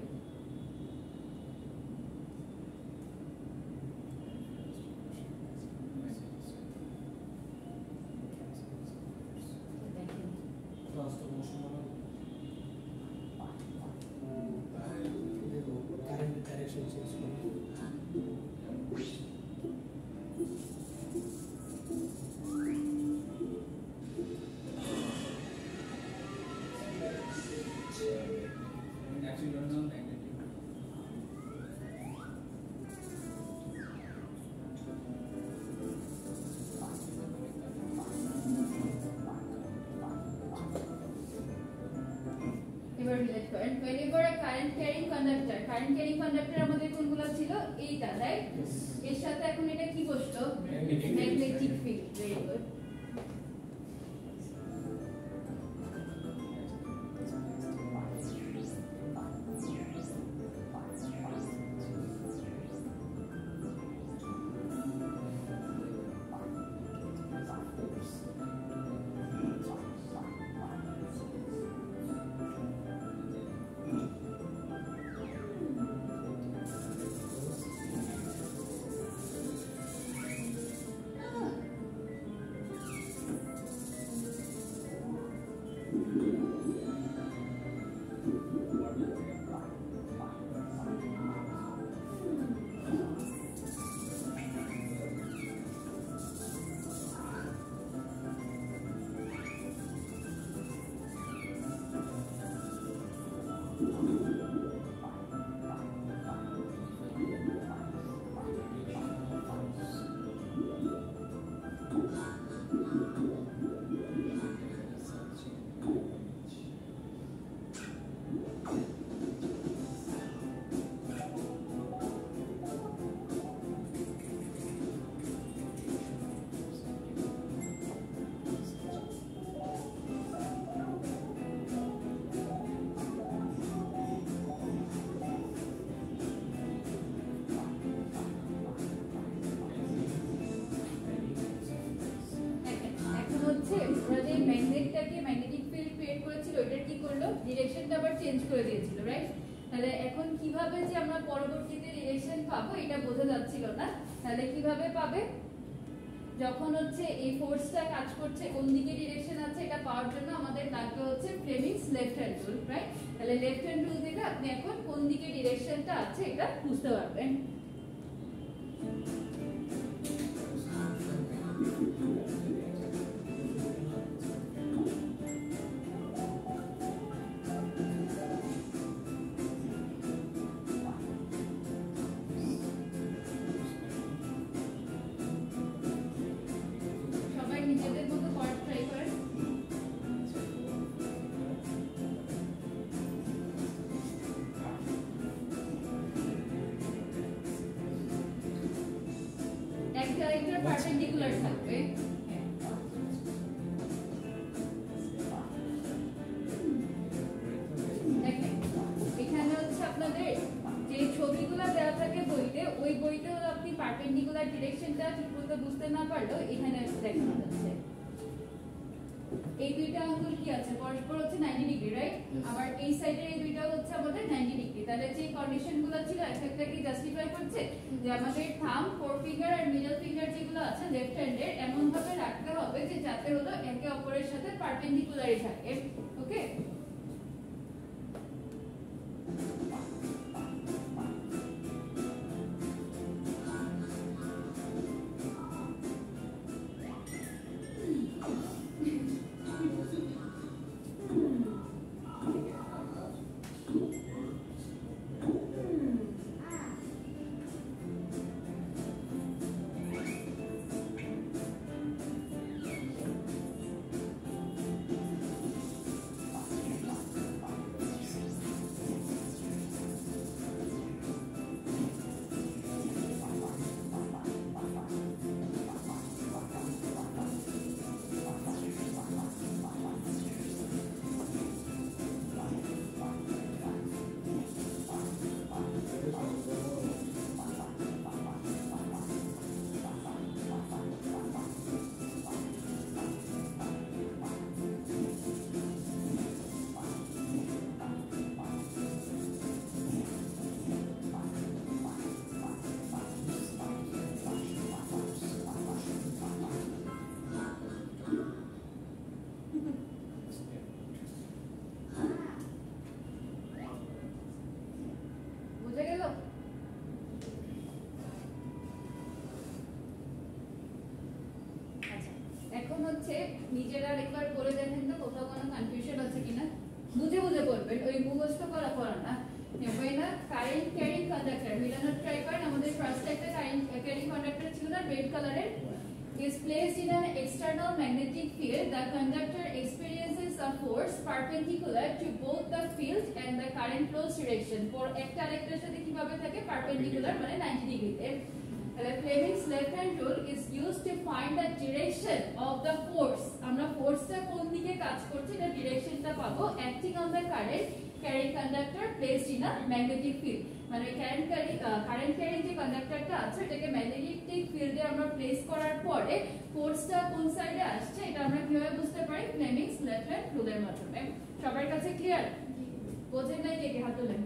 whenever a current carrying conductor আমাদের কোনগুলো ছিল এইটা, রাইট? এর সাথে এখন এটা কি বসলো? Magnetic field. Very good. ডিরেকশনটা আবার চেঞ্জ করে দিয়েছিল, রাইট? তাহলে এখন কিভাবে যে আমরা পরবর্তীতে ডিরেকশন পাবো এটা বোঝা যাচ্ছিল না। তাহলে কিভাবে পাবে? যখন হচ্ছে এই ফোর্সটা কাজ করছে কোন দিকে ডিরেকশন আছে এটা পাওয়ার জন্য আমাদের লাগবে হচ্ছে Fleming's left hand rule, right? তাহলে লেফট হ্যান্ড রুল থেকে আপনি এখন কোন দিকে ডিরেকশনটা আছে এটা বুঝতে পারবেন। পারপেন্ডিকুলার থাকবে। এখানে হচ্ছে আপনাদের যে ছবিগুলো দেওয়া থাকে বইতে, ওই বইতেও আপনি পারপেন্ডিকুলার ডিরেকশনটা ঠিকমতো বুঝতে না পারলেও এখানে দেখানো যাচ্ছে। এই দুইটা আঙ্গুল কি আছে পরস্পর হচ্ছে 90 ডিগ্রি, রাইট? আবার এই সাইডের এই দুইটা হচ্ছে আমাদের 90 ডিগ্রি। তাহলে যে কন্ডিশনগুলো ছিল একটা কি জাস্টিফাই করছে যে আমাদের থাম্ব, ফোর ফিঙ্গার আর মিডল ফিঙ্গার যেগুলো আছে লেফট হ্যান্ডের এমন ভাবে রাখতে হবে যে যাতে হলো একে অপরের সাথে পারপেন্ডিকুলারই থাকে। ওকে, নিজেরা একবার করে দেখেন তো কোথাও কোনো কনফিউশন আছে কিনা। বুঝে বুঝে বলবেন, ওই মুখস্থ করা না। when a current carrying conductor, মিলানোর ট্রাই করেন। আমাদের ফার্স্টে একটা কারেন্ট ক্যারিং কন্ডাক্টর ছিল না রেড কালারের, is placed in an external magnetic field, the conductor experiences a force perpendicular to both the field and the current flow's direction. For একটা আরেকটার সাথে কিভাবে থাকে perpendicular মানে 90 ডিগ্রিতে। তাহলে Fleming's left hand rule is used to find the direction of the force. আমরা ফোর্সটা কোন দিকে কাজ করছে এটা ডিরেকশনটা পাবো acting on the current carrying conductor placed in a magnetic field. মানে কারেন্ট ক্যারিং যে কন্ডাক্টরটা আছে এটাকে ম্যাগনেটিক ফিল্ডে আমরা প্লেস করার পরে ফোর্সটা কোন সাইডে আসছে এটা আমরা কিভাবে বুঝতে পারি ফ্লেমিংস লেফট হ্যান্ড রুলের মাধ্যমে। সবার কাছে ক্লিয়ার? বোঝেন নাই কে হাত তোলেন?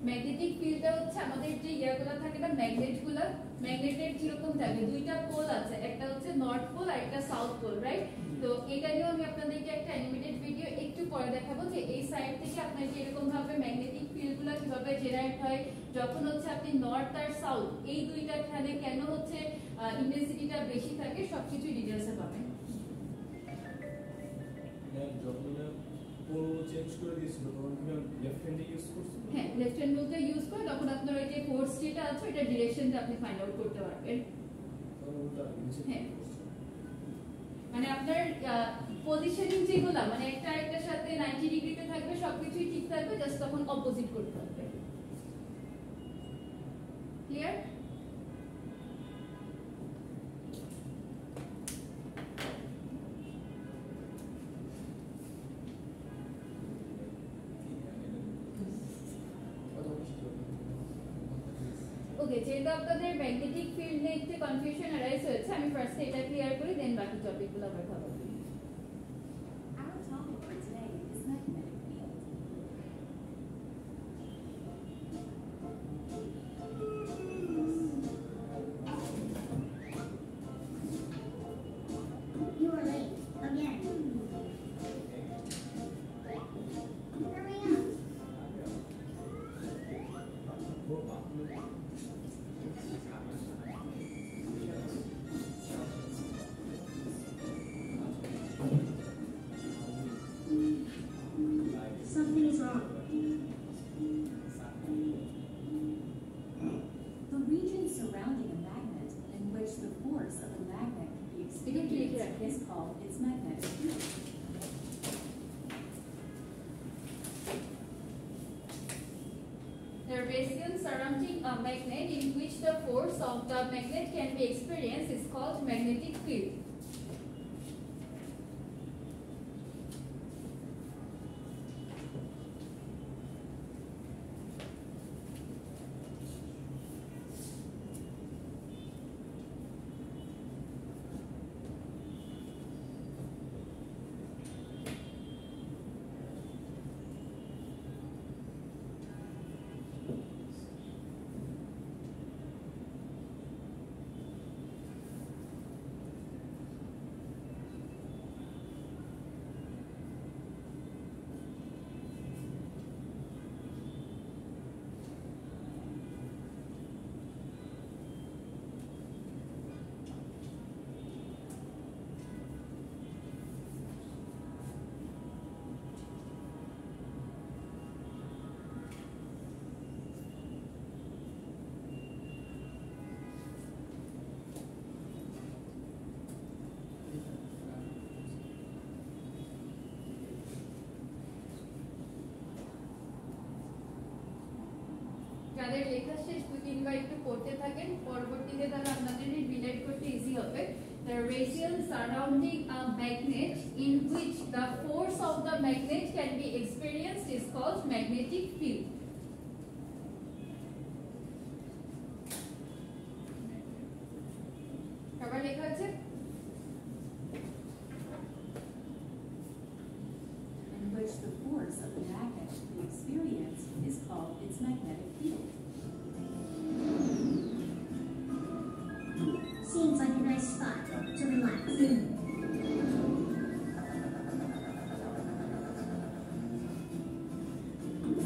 ম্যাগনেটিক ফিল্ডটা হচ্ছে আমাদের যে ইয়াগুলো থাকে না ম্যাগনেটের কিরকম থাকে দুইটা পোল আছে একটা হচ্ছে নর্থ পোল আর একটা সাউথ পোল রাইট। তো এটা নিয়ে আমি আপনাদেরকে একটা অ্যানিমেটেড ভিডিও একটু পরে দেখাবো যে এই সাইড থেকে আপনার যে এরকম ভাবে ম্যাগনেটিক ফিল্ডগুলো কিভাবে জেনারেট হয় যখন হচ্ছে আপনি নর্থ আর সাউথ এই দুইটা খানে কেন হচ্ছে ইন্টেন্সিটিটা বেশি থাকে সবকিছু ডিটেইলসে পাবেন। চেঞ্জ করে দিয়েছিল তখন তুমি লেফট হ্যান্ডে ইউজ করছো? হ্যাঁ লেফট হ্যান্ড রুলটা ইউজ করে তখন আপনার ওই যে ফোর্স যেটা আছে এটা ডিরেকশনটা আপনি ফাইন্ড আউট করতে পারবেন। হ্যাঁ মানে আপনার পজিশনিং যেগুলো মানে একটা আরেকটার সাথে 90 ডিগ্রিতে থাকবে সবকিছুই ঠিক থাকবে জাস্ট তখন অপোজিট করতে হবে। ক্লিয়ার? ওকে যেহেতু আপনাদের ম্যাগনেটিক ফিল্ড নিয়ে একটু কনফিউশন অ্যারাইজ হয়েছে আমি ফার্স্টে এটা ক্লিয়ার করি দেন বাকি টপিকগুলো আবার কথা বলবো। Our topic for today is magnetic field. You are late again. Hurry up. Something is wrong. The region surrounding a magnet in which the force of a magnet can be experienced is called its magnetic field. The region surrounding a magnet in which the force of the magnet can be experienced is called magnetic field. যাদের লেখা শেষ দুই তিনবার একটু পড়তে থাকেন পরবর্তীতে তাহলে আপনাদের রিলেট করতে ইজি হবে। The region surrounding a magnet in which the force of the magnet can be experienced is called magnetic field. সবার লেখা আছে? In which the force of the magnet can be experienced is called its magnetic field. Seems like a nice spot to relax.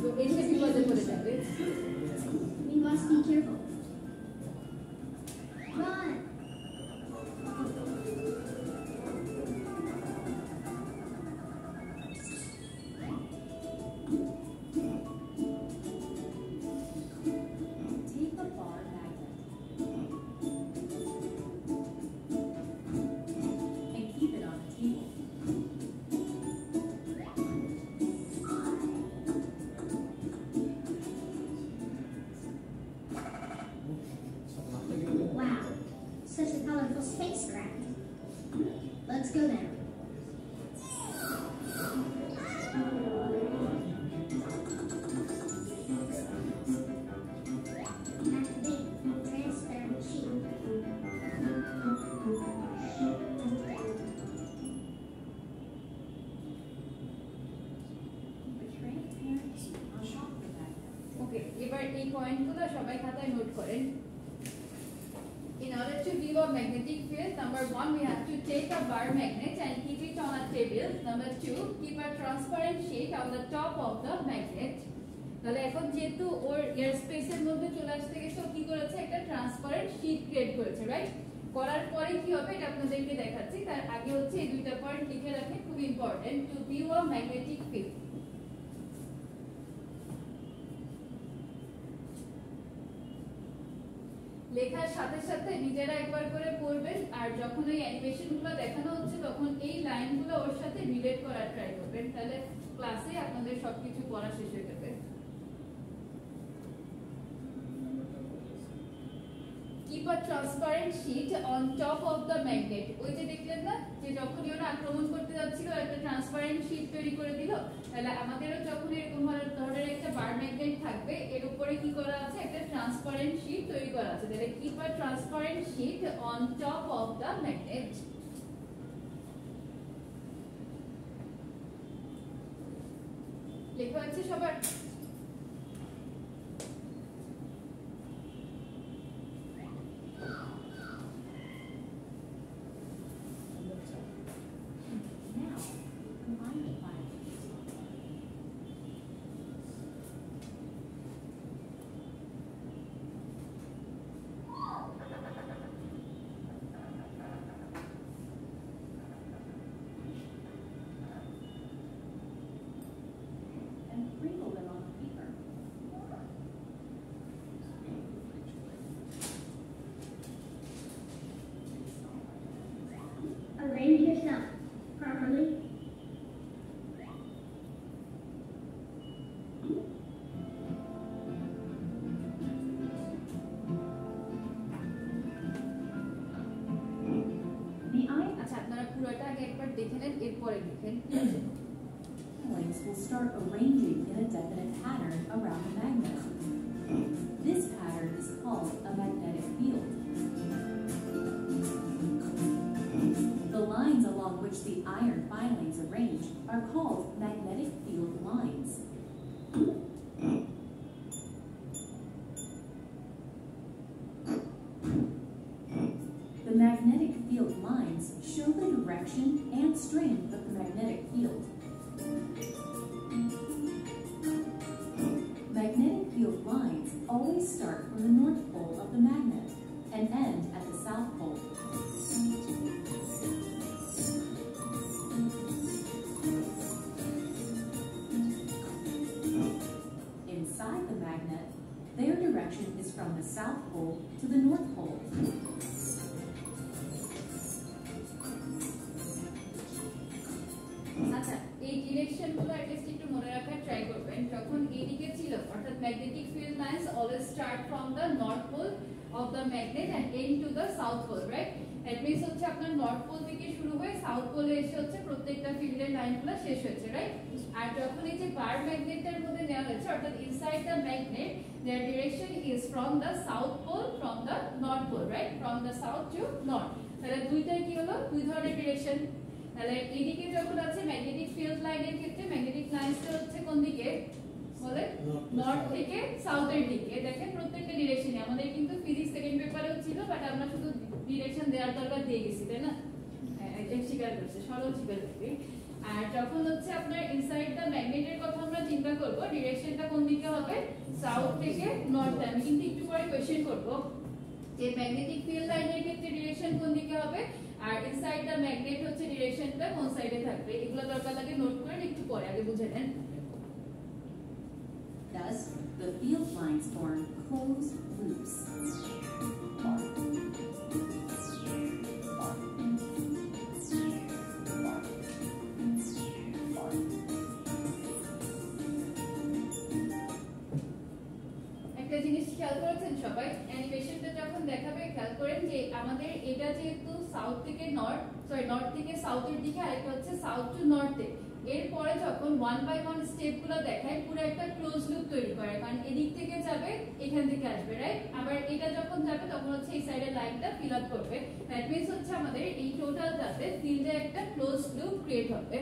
তো এসে বিপদে পড়ে যাবে। We must be careful. Run! Take a bar magnet. এই পয়েন্টগুলো সবাই খাতায় note করেন। In order to view a magnetic field, number 1, we have to take a bar magnet and keep it on a table. Number 2, keep a transparent sheet on the top of the magnet. তাহলে এখন যেহেতু ওর air স্পেসের মধ্যে চলে আসতে গেছে, ও কি করেছে, একটা ট্রান্সপারেন্ট শীট ক্রিয়েট করেছে, রাইট? করার পরে কি হবে এটা আপনাদেরকে দেখাচ্ছি। তার আগে হচ্ছে এই দুইটা পয়েন্ট লিখে রাখেন, খুব ইম্পর্টেন্ট। টু ভিউ আ ম্যাগনেটিক ফিল্ড, লেখার সাথে সাথে নিজেরা একবার করে পড়বেন, আর যখন এই অ্যানিমেশনগুলো দেখানো হচ্ছে তখন এই লাইনগুলো ওর সাথে রিলেট করার ট্রাই করবেন, তাহলে ক্লাসে আপনাদের সবকিছু পড়া শেষ হয়ে যাবে। Keep a transparent sheet on top of the magnet. ওই যে দেখলেন না যে যখন ওরা আক্রমণ করতে যাচ্ছিল একটা ট্রান্সপারেন্ট শীট তৈরি করে দিল, তাহলে আমাদেরও যখন এরকম ধরনের একটা বার ম্যাগনেট থাকবে, এর উপরে কি করা আছে, একটা ট্রান্সপারেন্ট শীট তৈরি করা আছে। তাহলে keep a transparent sheet on top of the magnet. লেখা আছে সবার? Now, combine the files. And sprinkle them on the paper. Arrange yourself properly. The eye আচ্ছা, আপনারা পুরোটা আগে একবার দেখে নেন, এরপরে লিখেন। filings will start arranging in a definite pattern around the magnet. This pattern is called a magnetic field. The lines along which the iron filings arrange are called magnetic field lines. The magnetic field lines show the direction and strength of the magnetic field. Magnetic field lines always start from the north pole of the magnet and end at the south pole. Inside the magnet, their direction is from the south pole to the north pole. আচ্ছা, এই ডিরেকশনগুলো at least একটু মনে রাখার try করবেন। যখন এইদিকে ছিল, অর্থাৎ magnetic field lines always start from the north pole of the magnet and end to the south pole, right? That means হচ্ছে আপনার নর্থ পোল থেকে শুরু হয়ে সাউথ পোলে এসে হচ্ছে প্রত্যেকটা ফিল্ডের লাইনগুলো শেষ হয়েছে, রাইট? আর যখন এই যে বার ম্যাগনেটের মধ্যে নেওয়া হয়েছে, অর্থাৎ inside the magnet their direction is from the south pole from the north pole, right? From the south to north. তাহলে দুইটাই কি হলো, দুই ধরনের ডিরেকশন। তাহলে এইদিকে যখন আছে ম্যাগনেটিক ফিল্ড লাইনের ক্ষেত্রে ম্যাগনেটিক লাইনসটা হচ্ছে কোন দিকে বলে, নর্থ থেকে সাউথের দিকে। দেখেন প্রত্যেকটা ডিরেকশনে আমাদের কিন্তু ফিজিক্স সেকেন্ড পেপারেও ছিল, বাট আমরা শুধু ডিরেকশন দেওয়ার দরকার দিয়ে গেছি, তাই না? এটা স্বীকার করছে, সরল স্বীকার করবে। আর যখন হচ্ছে আপনার ইনসাইড দ্য ম্যাগনেটের কথা আমরা চিন্তা করব, ডিরেকশনটা কোন দিকে হবে, সাউথ থেকে নর্থ। আমি কিন্তু একটু পরে কোশ্চেন করব যে ম্যাগনেটিক ফিল্ড লাইনের ক্ষেত্রে ডিরেকশন কোন দিকে হবে, আর ইনসাইড দ্য ম্যাগনেট হচ্ছে ডিরেকশনটা কোন সাইডে থাকবে। এগুলো দরকার লাগে নোট করেন, একটু পরে আগে বুঝে নেন। Thus, the field lines form closed loops. একটা জিনিস খেয়াল করেছেন সবাই, অ্যানিমেশনটা যখন দেখাবে খেয়াল করেন যে আমাদের এটা যেহেতু সাউথ থেকে নর্থ, নর্থ থেকে সাউথের দিকে, আরেকটা হচ্ছে সাউথ টু নর্থে। এরপরে যখন ওয়ান বাই ওয়ান স্টেপগুলো দেখায়, পুরো একটা ক্লোজ লুপ তৈরি করে, কারণ এদিক থেকে যাবে এখান থেকে আসবে, রাইট? আবার এটা যখন যাবে তখন হচ্ছে এই সাইডের লাইনটা ফিল আপ করবে। দ্যাট মিন্স হচ্ছে আমাদের এই টোটালটাতে ফিল্ডে একটা ক্লোজ লুপ ক্রিয়েট হবে।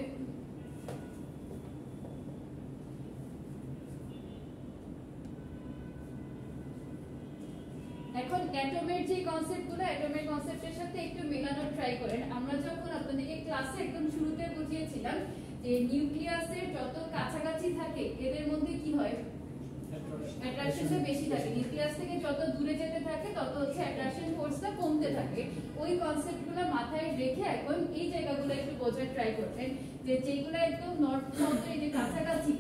এখন অ্যাটমের যে কনসেপ্টগুলো অ্যাটমের কনসেপ্টের সাথে একটু মেলানোর ট্রাই করেন। আমরা যখন আপনাদেরকে ক্লাসে একদম শুরুতে বুঝিয়েছিলাম যে নিউক্লিয়াসের যত কাছাকাছি থাকে এদের মধ্যে কি হয়, অ্যাট্রাকশনটা বেশি থাকে। নিউক্লিয়াস থেকে যত দূরে যেতে থাকে তত হচ্ছে অ্যাট্রাকশন ফোর্সটা কমতে থাকে। ওই কনসেপ্টগুলো মাথায় রেখে এখন এই জায়গাগুলো একটু বোঝার ট্রাই করবেন যে যেগুলো একদম নর্থ সাউথ এই যে কাছাকাছি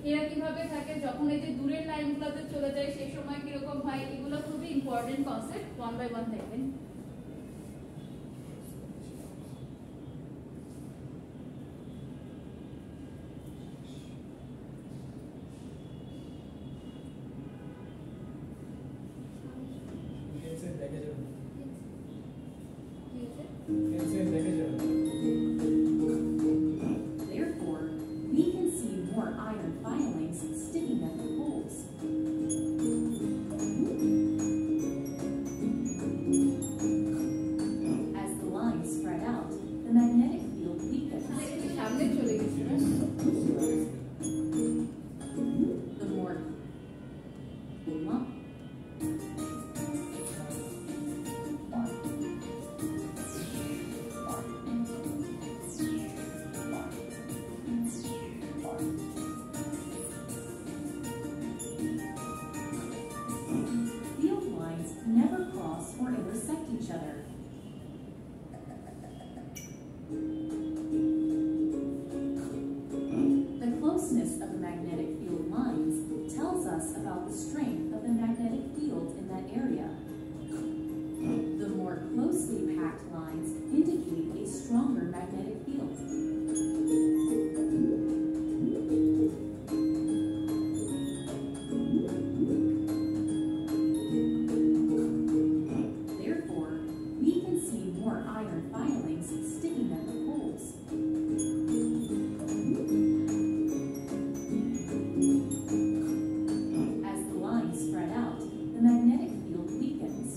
এরা কিভাবে থাকে, যখন এই যে দূরের লাইনগুলোতে চলে যায় সেই সময় কিরকম হয়, এগুলো খুবই important concept. One by one দেখবেন। ক্যান্সার দেখা যাবে না। কি হচ্ছে? ক্যান্সার দেখা যাবে না। Therefore, we can see more iron filings sticking at the poles. As the lines spread out, the magnetic field weakens. একটু সামনে চলে গেছে না? The more lump. Field lines never cross or intersect each other. The closeness of the magnetic field lines tells us about the strength of the magnetic field in that area. The more closely packed lines indicate a stronger magnetic field. Therefore, we can see more iron filings sticking at the poles. As the lines spread out, the magnetic field weakens.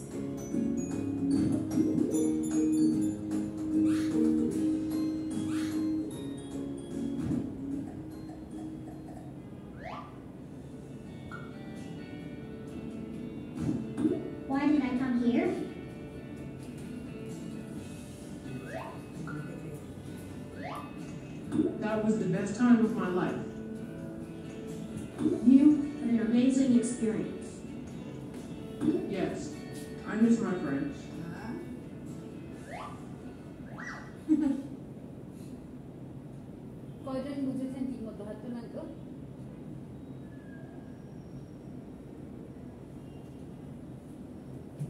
Why did I come here? That was the best time of my life. New and an amazing experience. Yes, I miss my friends. কয়জন বুঝেছেন ঠিক মতো? হাত তোলেন তো।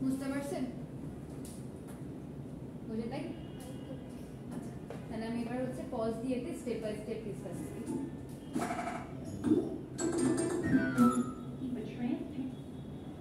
বুঝতে পারছেন? বুঝে তাই? আচ্ছা, তাহলে আমি এবার হচ্ছে পজ দিয়ে স্টেপ বাই স্টেপ ডিসকাস করি।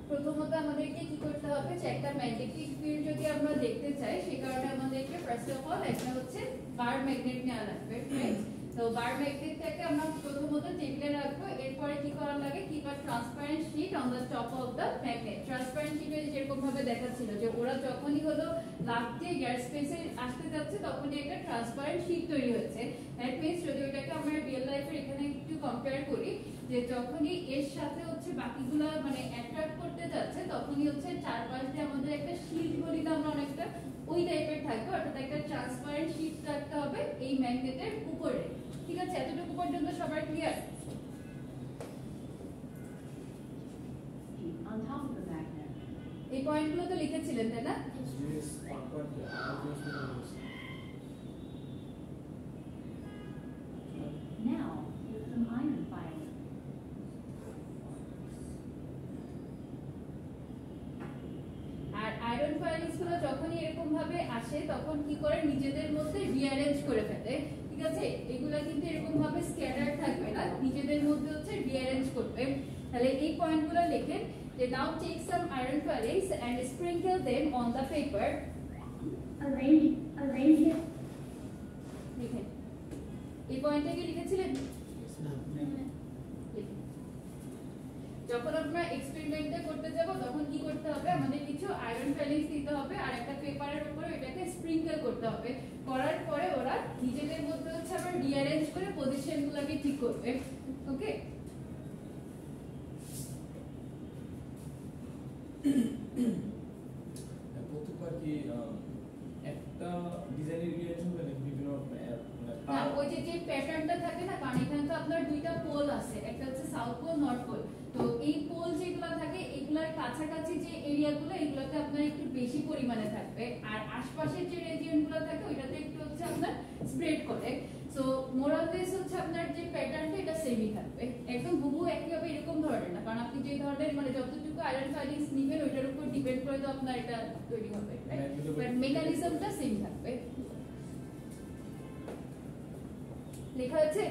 প্রথমত আমাদেরকে কি করতে হবে যে একটা ম্যাগনেটিক ফিল্ড যদি আমরা দেখতে চাই সেই কারণে আমাদেরকে ফার্স্ট অফ অল একটা হচ্ছে বার ম্যাগনেট নেওয়া লাগবে, রাইট? তো বার ম্যাগনেটটাকে আমরা প্রথমত টেবিলে রাখবো। এরপরে কি করা লাগে, keep a transparent sheet on the top of the magnet. Transparent শীটে যেরকম ভাবে দেখাচ্ছিল যে ওরা যখনই হলো লাফ দিয়ে গ্যাস স্পেসে আসতে যাচ্ছে তখনই একটা ট্রান্সপারেন্ট শীট তৈরি হচ্ছে। দ্যাট মিন্স যদি ওটাকে আমরা রিয়েল লাইফের এখানে একটু কম্পেয়ার করি যে যখনই এর সাথে হচ্ছে বাকিগুলো মানে অ্যাট্রাক্ট করতে যাচ্ছে তখনই হচ্ছে চারপাশ দিয়ে আমাদের একটা শিল্ড বলি না, আমরা অনেকটা ওই টাইপের থাকবে, অর্থাৎ একটা ট্রান্সপারেন্ট শীট রাখতে হবে এই ম্যাগনেটের উপরে। ঠিক আছে, এতটুকু পর্যন্ত সবার clear? On top of the magnet. এই পয়েন্টগুলো তো লিখেছিলেন তাই না? Yes, Now, with some iron filing. আর আয়রন ফাইলিংস গুলো যখনই এরকম ভাবে আসে তখন কি করে নিজেদের মধ্যে রিঅ্যারেঞ্জ করে ফেলে। ঠিক আছে, এগুলা কিন্তু এরকম ভাবে স্ক্যাটার থাকবে না, নিজেদের মধ্যে হচ্ছে রিঅ্যারেঞ্জ করবে। তাহলে এই পয়েন্টগুলো লিখেন যে now take some iron filings and sprinkle them on the paper. Arrange it. লিখেন এই পয়েন্টটা কি লিখেছিলেন? যখন আমরা এক্সপেরিমেন্টটা করতে যাব তখন কি করতে হবে, আমাদের কিছু আয়রন ফাইলিংস দিতে হবে আর একটা পেপারের উপরে এটাকে স্প্রিংকেল করতে হবে। করার পরে ওরা নিজেদের মধ্যে হচ্ছে আবার রিঅ্যারেঞ্জ করে পজিশনগুলোকে ঠিক করবে। ওকে, না ওই যে প্যাটার্নটা থাকে না, কারণ এখানে তো আপনার দুইটা পোল আছে, একটা হচ্ছে সাউথ পোল নর্থ পোল। তো এই পোল যেগুলো থাকে এগুলার কাছাকাছি যে এরিয়াগুলো এগুলোতে আপনার একটু বেশি পরিমাণে থাকবে, আর আশপাশের যে রিজিয়নগুলো থাকে ওইটাতে একটু হচ্ছে আপনার স্প্রেড করে। সো মোরাললেস হচ্ছে আপনার যে প্যাটার্নটা এটা সেমই থাকবে, একদম হুবহু একইভাবে এরকম ধরনের না, কারণ আপনি যে ধরনের মানে যতটুকু আয়রন ফাইলিংস নেবেন ওইটার উপর ডিপেন্ড করে তো আপনার এটা তৈরি হবে, বাট মেকানিজমটা সেম থাকবে। লেখা আছে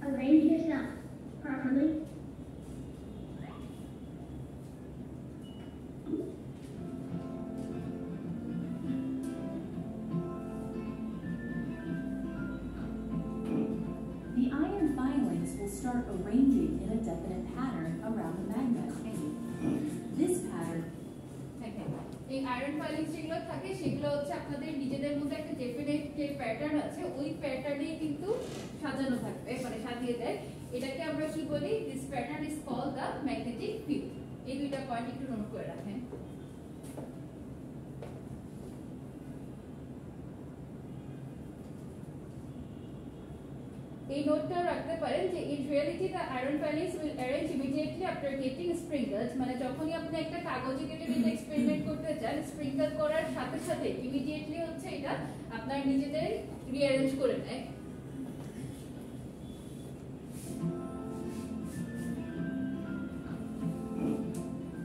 Arrange yourself properly. The iron filings will start arranging in a definite pattern around the magnet. This pattern এই আয়রন ফাইলিংস যেগুলো থাকে সেগুলো হচ্ছে আপনাদের নিজেদের মধ্যে একটা ডেফিনেট যে প্যাটার্ন আছে ওই প্যাটার্নে কিন্তু সাজানো থাকবে, মানে সাজিয়ে দেয়। এটাকে আমরা কি বলি, this pattern is called the magnetic field. এই দুইটা পয়েন্ট একটু নোট করে রাখেন। এই নোটটা রাখতে পারেন যে in reality the iron filings will arrange immediately after getting sprinkles, মানে যখনই আপনি একটা কাগজে কেটে এটা এক্সপেরিমেন্ট করতে চান স্প্রিঙ্কল করার সাথে সাথে ইমিডিয়েটলি হচ্ছে এটা আপনার নিজেদের রিঅ্যারেঞ্জ করে নেয়।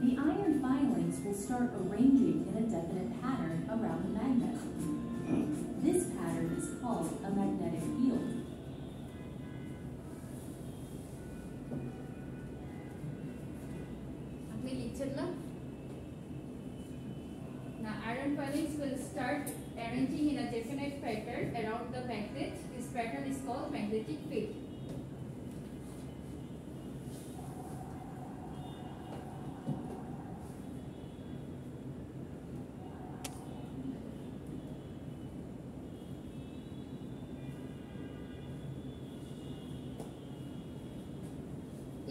The iron filings will start arranging in a definite pattern around the magnet. This pattern is called a magnetic field. আপনি লিখছেন না? Now iron filings will start arranging in a definite pattern around the magnet. This pattern is called magnetic field.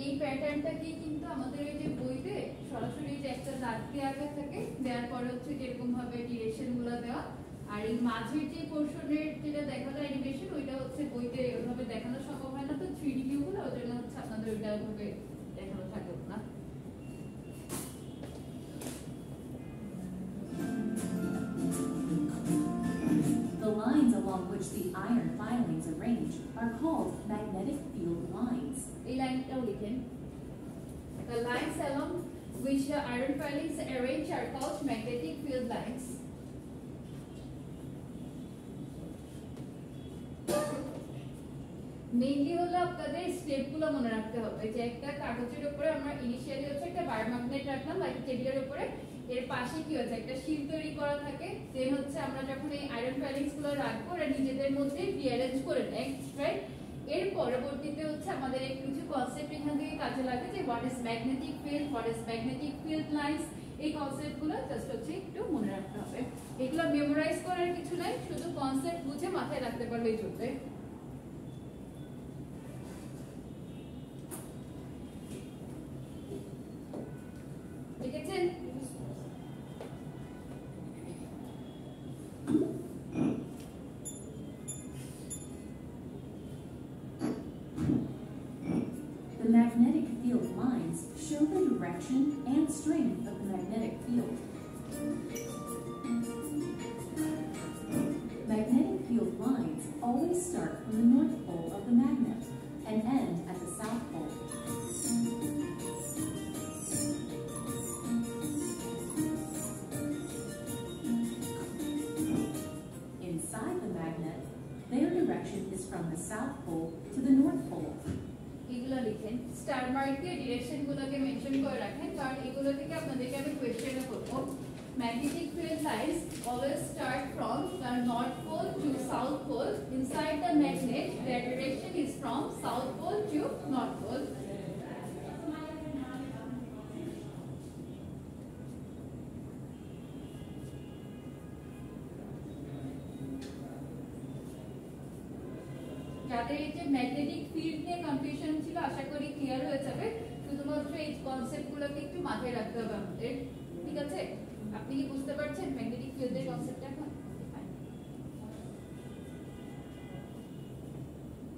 এই প্যাটার্নটাকে কিন্তু আমাদের এই যে বইতে সরাসরি যে একটা দাগ দিয়ে আঁকা থাকে, দেওয়ার পরে হচ্ছে যেরকম ভাবে ডিরেকশন গুলো দেওয়া, আর এই মাঝের যে পোর্শনের যেটা দেখানো অ্যানিমেশন ওইটা হচ্ছে বইতে ওইভাবে দেখানো সম্ভব হয় না, তো 3D ভিউ গুলো ওই জন্য হচ্ছে আপনাদের ওইটা ওইভাবে দেখানো থাকে না। The lines along which the iron filings arrange are called magnetic field lines. এই লাইনটাও লিখেন, the lines along which the iron filings arrange are called magnetic field lines. Mainly হলো আপনাদের স্টেপগুলো মনে রাখতে হবে, যে একটা কাগজের উপরে আমরা ইনিশিয়ালি হচ্ছে একটা বায়ার ম্যাগনেট রাখলাম বা একটা টেবিলের উপরে, এর পাশে কি হচ্ছে একটা শিট তৈরি করা থাকে, দেন হচ্ছে আমরা যখন এই আয়রন ফাইলিংস গুলো রাখবো ওরা নিজেদের মধ্যে রিঅ্যারেঞ্জ করে নেয়, রাইট? এর পরবর্তীতে হচ্ছে আমাদের এক কিছু কনসেপ্ট এখান থেকে কাজে লাগে, যে what is magnetic field, what is magnetic field lines, এই কনসেপ্টগুলো জাস্ট হচ্ছে একটু মনে রাখতে হবে। এগুলো মেমোরাইজ করার কিছু নাই, শুধু কনসেপ্ট বুঝে মাথায় রাখতে পারলেই চলবে। লিখেছেন? The magnetic field lines show the direction and strength of the magnetic field. Magnetic field lines always start from the north pole of the magnet and end at the south pole. Inside the magnet, their direction is from the south pole to the north pole. এগুলো লিখেন, star mark দিয়ে direction গুলোকে mention করে রাখেন, কারণ এগুলো থেকে আপনাদেরকে আমি কোয়েশ্চেন করব। Magnetic field lines always start from the north pole to south pole. Inside the magnet, their direction is from south pole to north pole. যাদের এই যে ম্যাগনেটিক ফিল্ড নিয়ে কনফিউশন ছিল আশা করি ক্লিয়ার হয়ে যাবে, শুধুমাত্র এই কনসেপ্টগুলোকে একটু মাথায় রাখতে হবে আমাদের, ঠিক আছে? আপনি কি বুঝতে পারছেন ম্যাগনেটিক ফিল্ডের কনসেপ্টটা এখন?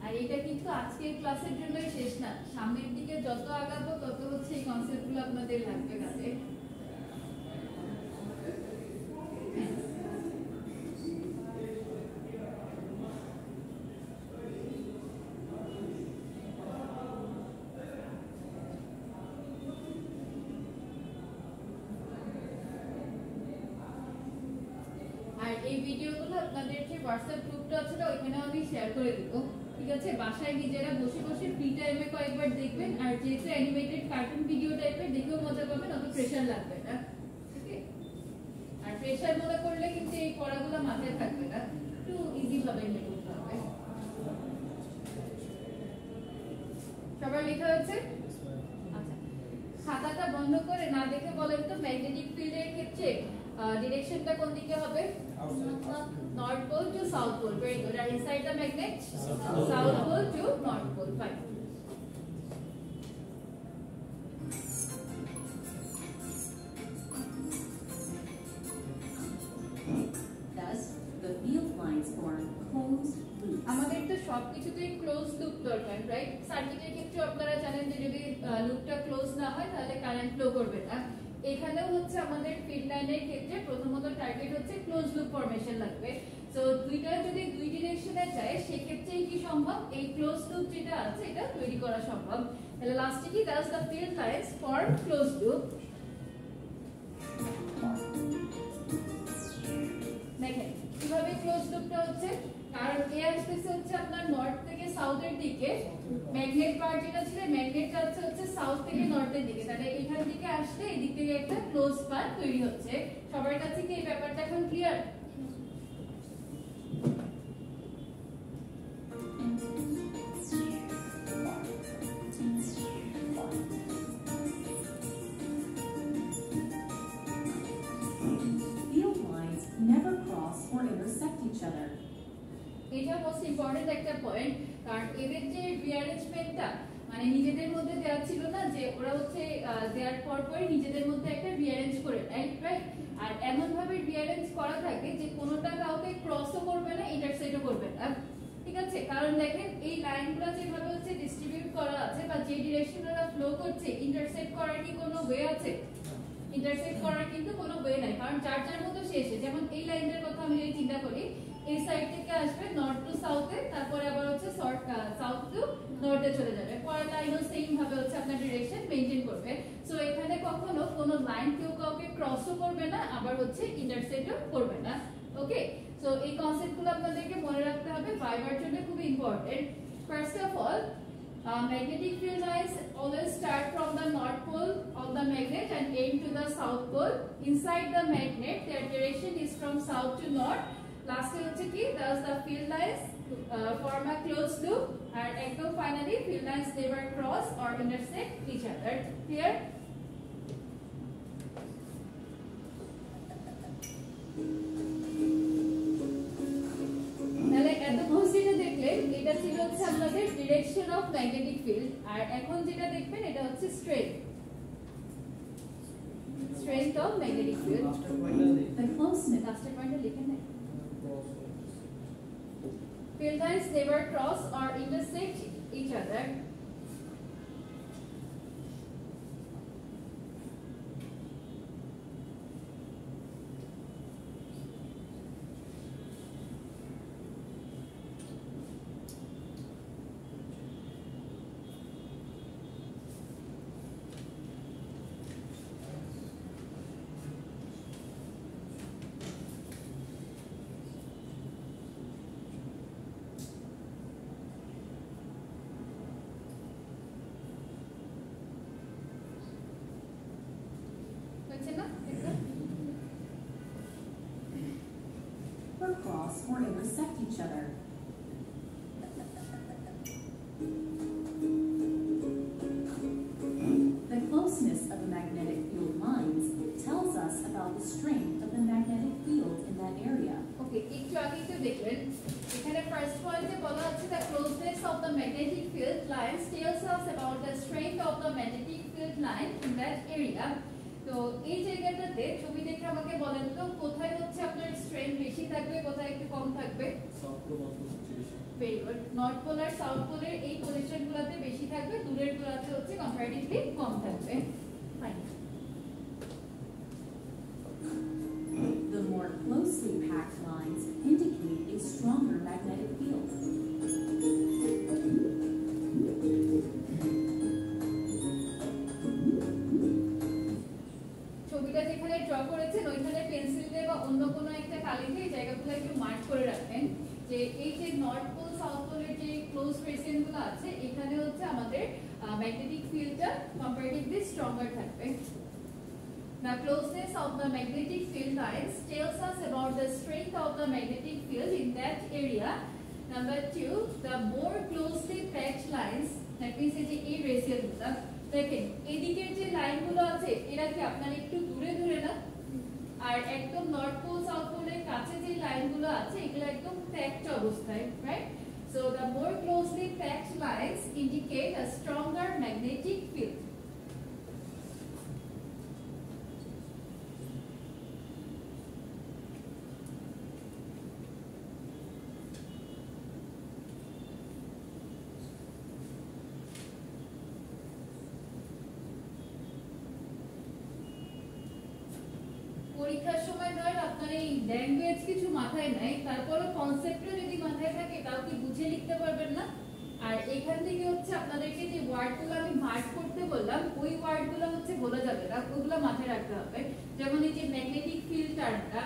আর এটা কিন্তু আজকের ক্লাসের জন্যই শেষ না, সামনের দিকে যত আগাবো তত হচ্ছে এই কনসেপ্টগুলো আপনাদের লাগবে কাজে। আর এই ভিডিওগুলো আপনাদের যে হোয়াটসঅ্যাপ গ্রুপটা আছে না ওইখানে আমি শেয়ার করে দেব, ঠিক আছে? বাসায় নিজেরা বসে বসে ফ্রি টাইমে কয়েকবার দেখবেন, আর যেহেতু অ্যানিমেটেড কার্টুন ভিডিও টাইপের দেখেও মজা পাবেন, অত প্রেশার লাগবে না, ঠিক আছে? আর প্রেশার মনে করলে কিন্তু এই পড়াগুলো মাথায় থাকবে না, একটু ইজি ভাবে নিয়ে করতে হবে। সবার লেখা হয়েছে? আচ্ছা, খাতাটা বন্ধ করে না দেখে বলেন তো ম্যাগনেটিক ফিল্ডের ক্ষেত্রে ডিরেকশনটা কোন দিকে হবে? North pole to south pole. Very good. আর inside the magnet south pole to north pole. Fine. Thus, the field lines form closed loops. আমাদের তো সবকিছুতেই ক্লোজ লুপ দরকার, রাইট? সার্কিটের ক্ষেত্রে আপনারা জানেন যে যদি লুপটা ক্লোজ না হয় তাহলে কারেন্ট ফ্লো করবে না। এখানেও হচ্ছে আমাদের ফিল্ড লাইনের ক্ষেত্রে প্রথমত টার্গেট হচ্ছে ক্লোজ লুপ ফরমেশন লাগবে। সো দুইটা যদি দুই ডিরেকশনে যায় সেক্ষেত্রে কি সম্ভব? এই ক্লোজ লুপ যেটা আছে এটা তৈরি করা সম্ভব। তাহলে লাস্টে কি thus the field lines form close loop. দেখেন কিভাবে ক্লোজ লুপটা হচ্ছে, কারণ এ আসতেছে হচ্ছে আপনার নর্থ থেকে সাউথের দিকে, ম্যাগনেট পার্ট যেটা ছিল ম্যাগনেট যাচ্ছে হচ্ছে সাউথ থেকে নর্থের দিকে, তাহলে এখান থেকে আসলে এদিক থেকে একটা ক্লোজ পাথ তৈরি হচ্ছে। সবার কাছে কি এই ব্যাপারটা এখন clear? Field lines never cross or intersect each other. এটা মোস্ট ইম্পর্টেন্ট একটা পয়েন্ট, কারণ এদের যে রিঅ্যারেঞ্জমেন্টটা মানে নিজেদের মধ্যে দেওয়া ছিল না যে ওরা হচ্ছে দেওয়ার পরপরই নিজেদের মধ্যে একটা রিঅ্যারেঞ্জ করে, রাইট? আর এমন ভাবে রিঅ্যারেঞ্জ করা থাকে যে কোনোটা কাউকে ক্রসও করবে না, ইন্টারসেক্টও করবে না, ঠিক আছে? কারণ দেখেন এই লাইনগুলো যেভাবে হচ্ছে ডিস্ট্রিবিউট করা আছে বা যে ডিরেকশনে ওরা ফ্লো করছে, ইন্টারসেক্ট করার কি কোনো ওয়ে আছে? ইন্টারসেক্ট করার কিন্তু কোনো ওয়ে নাই, কারণ যার যার মতো শেষে, যেমন এই লাইনের কথা আমি যদি চিন্তা করি, এই সাইড থেকে আসবে নর্থ টু সাউথে, তারপরে আবার হচ্ছে সাউথ টু নর্থে চলে যাবে, পরের লাইনও সেম ভাবে হচ্ছে আপনার ডিরেকশন মেইনটেইন করবে। সো এখানে কখনো কোনো লাইন কেউ কাউকে ক্রসও করবে না, আবার হচ্ছে ইন্টারসেক্টও করবে না। ওকে, সো এই কনসেপ্টগুলো আপনাদেরকে মনে রাখতে হবে, ভাইবার জন্য খুব important. First of all, magnetic field lines always start from the north pole of the magnet and aim to the south pole. Inside the magnet, their direction is from south to north. Last হচ্ছে কি, thus the field lines form a closed loop, and একদম finally field lines never cross or intersect each other. Clear? তাহলে এতক্ষণ যেটা দেখলেন এটা ছিল হচ্ছে আমাদের ডিরেকশন অফ ম্যাগনেটিক ফিল্ড, আর এখন যেটা দেখবেন এটা হচ্ছে strength of magnetic field. The closeness লাস্টের পয়েন্টটা লিখে নেন। Field lines never cross or intersect each other. হচ্ছে না? never cross or intersect each other. The closeness of the magnetic field lines tells us about the strength of the magnetic field in that area. ওকে, একটু আগেই তো দেখলেন এখানে first পয়েন্টে বলা হচ্ছে the closeness of the magnetic field lines tells us about the strength of the magnetic field line in that area. তো এই জায়গাটাতে ছবি দেখে আমাকে বলেন তো কোথায় হচ্ছে আপনার স্ট্রেংথ বেশি থাকবে, কোথায় একটু কম থাকবে? Very good. নর্থ পোল আর সাউথ পোলের এই পজিশনগুলোতে বেশি থাকবে, দূরের গুলোতে হচ্ছে কম্পারেটিভলি কম থাকবে। Fine. The more closely packed lines indicate a stronger magnetic field. ছবিটা যেখানে ড্র করেছেন ওইখানে পেন্সিল দিয়ে বা অন্য কোনো একটা কালি দিয়ে জায়গাগুলো একটু মার্ক করে রাখবেন যে এই যে নর্থ পোল সাউথ পোলের যে ক্লোজ রিজিয়নগুলো আছে এখানে হচ্ছে আমাদের ম্যাগনেটিক ফিল্ডটা কম্পারেটিভলি স্ট্রঙ্গার থাকবে। The closeness of the magnetic field lines tells us about the strength of the magnetic field in that area. Number 2, the more closely packed lines, that means এই যে এই রেশিওগুলো দেখেন এদিকের যে লাইনগুলো আছে এরা কি আপনার একটু দূরে দূরে না, আর একদম নর্থ পোল সাউথ পোলের কাছে যে লাইনগুলো আছে এগুলো একদম প্যাকড অবস্থায়, right? So the more closely packed lines indicate a stronger magnetic field. পরীক্ষার সময় ধর আপনার এই ল্যাঙ্গুয়েজ কিছু মাথায় নাই, তারপরে কনসেপ্টটা যদি মাথায় থাকে তাও কি বুঝে লিখতে পারবেন না। আর এখান থেকে হচ্ছে আপনাদেরকে যে ওয়ার্ডগুলো আমি মার্ক করতে বললাম ওই ওয়ার্ডগুলো হচ্ছে বলা যাবে না, ওগুলো মাথায় রাখতে হবে। যেমন এই যে ম্যাগনেটিক ফিল্ড টার্মটা,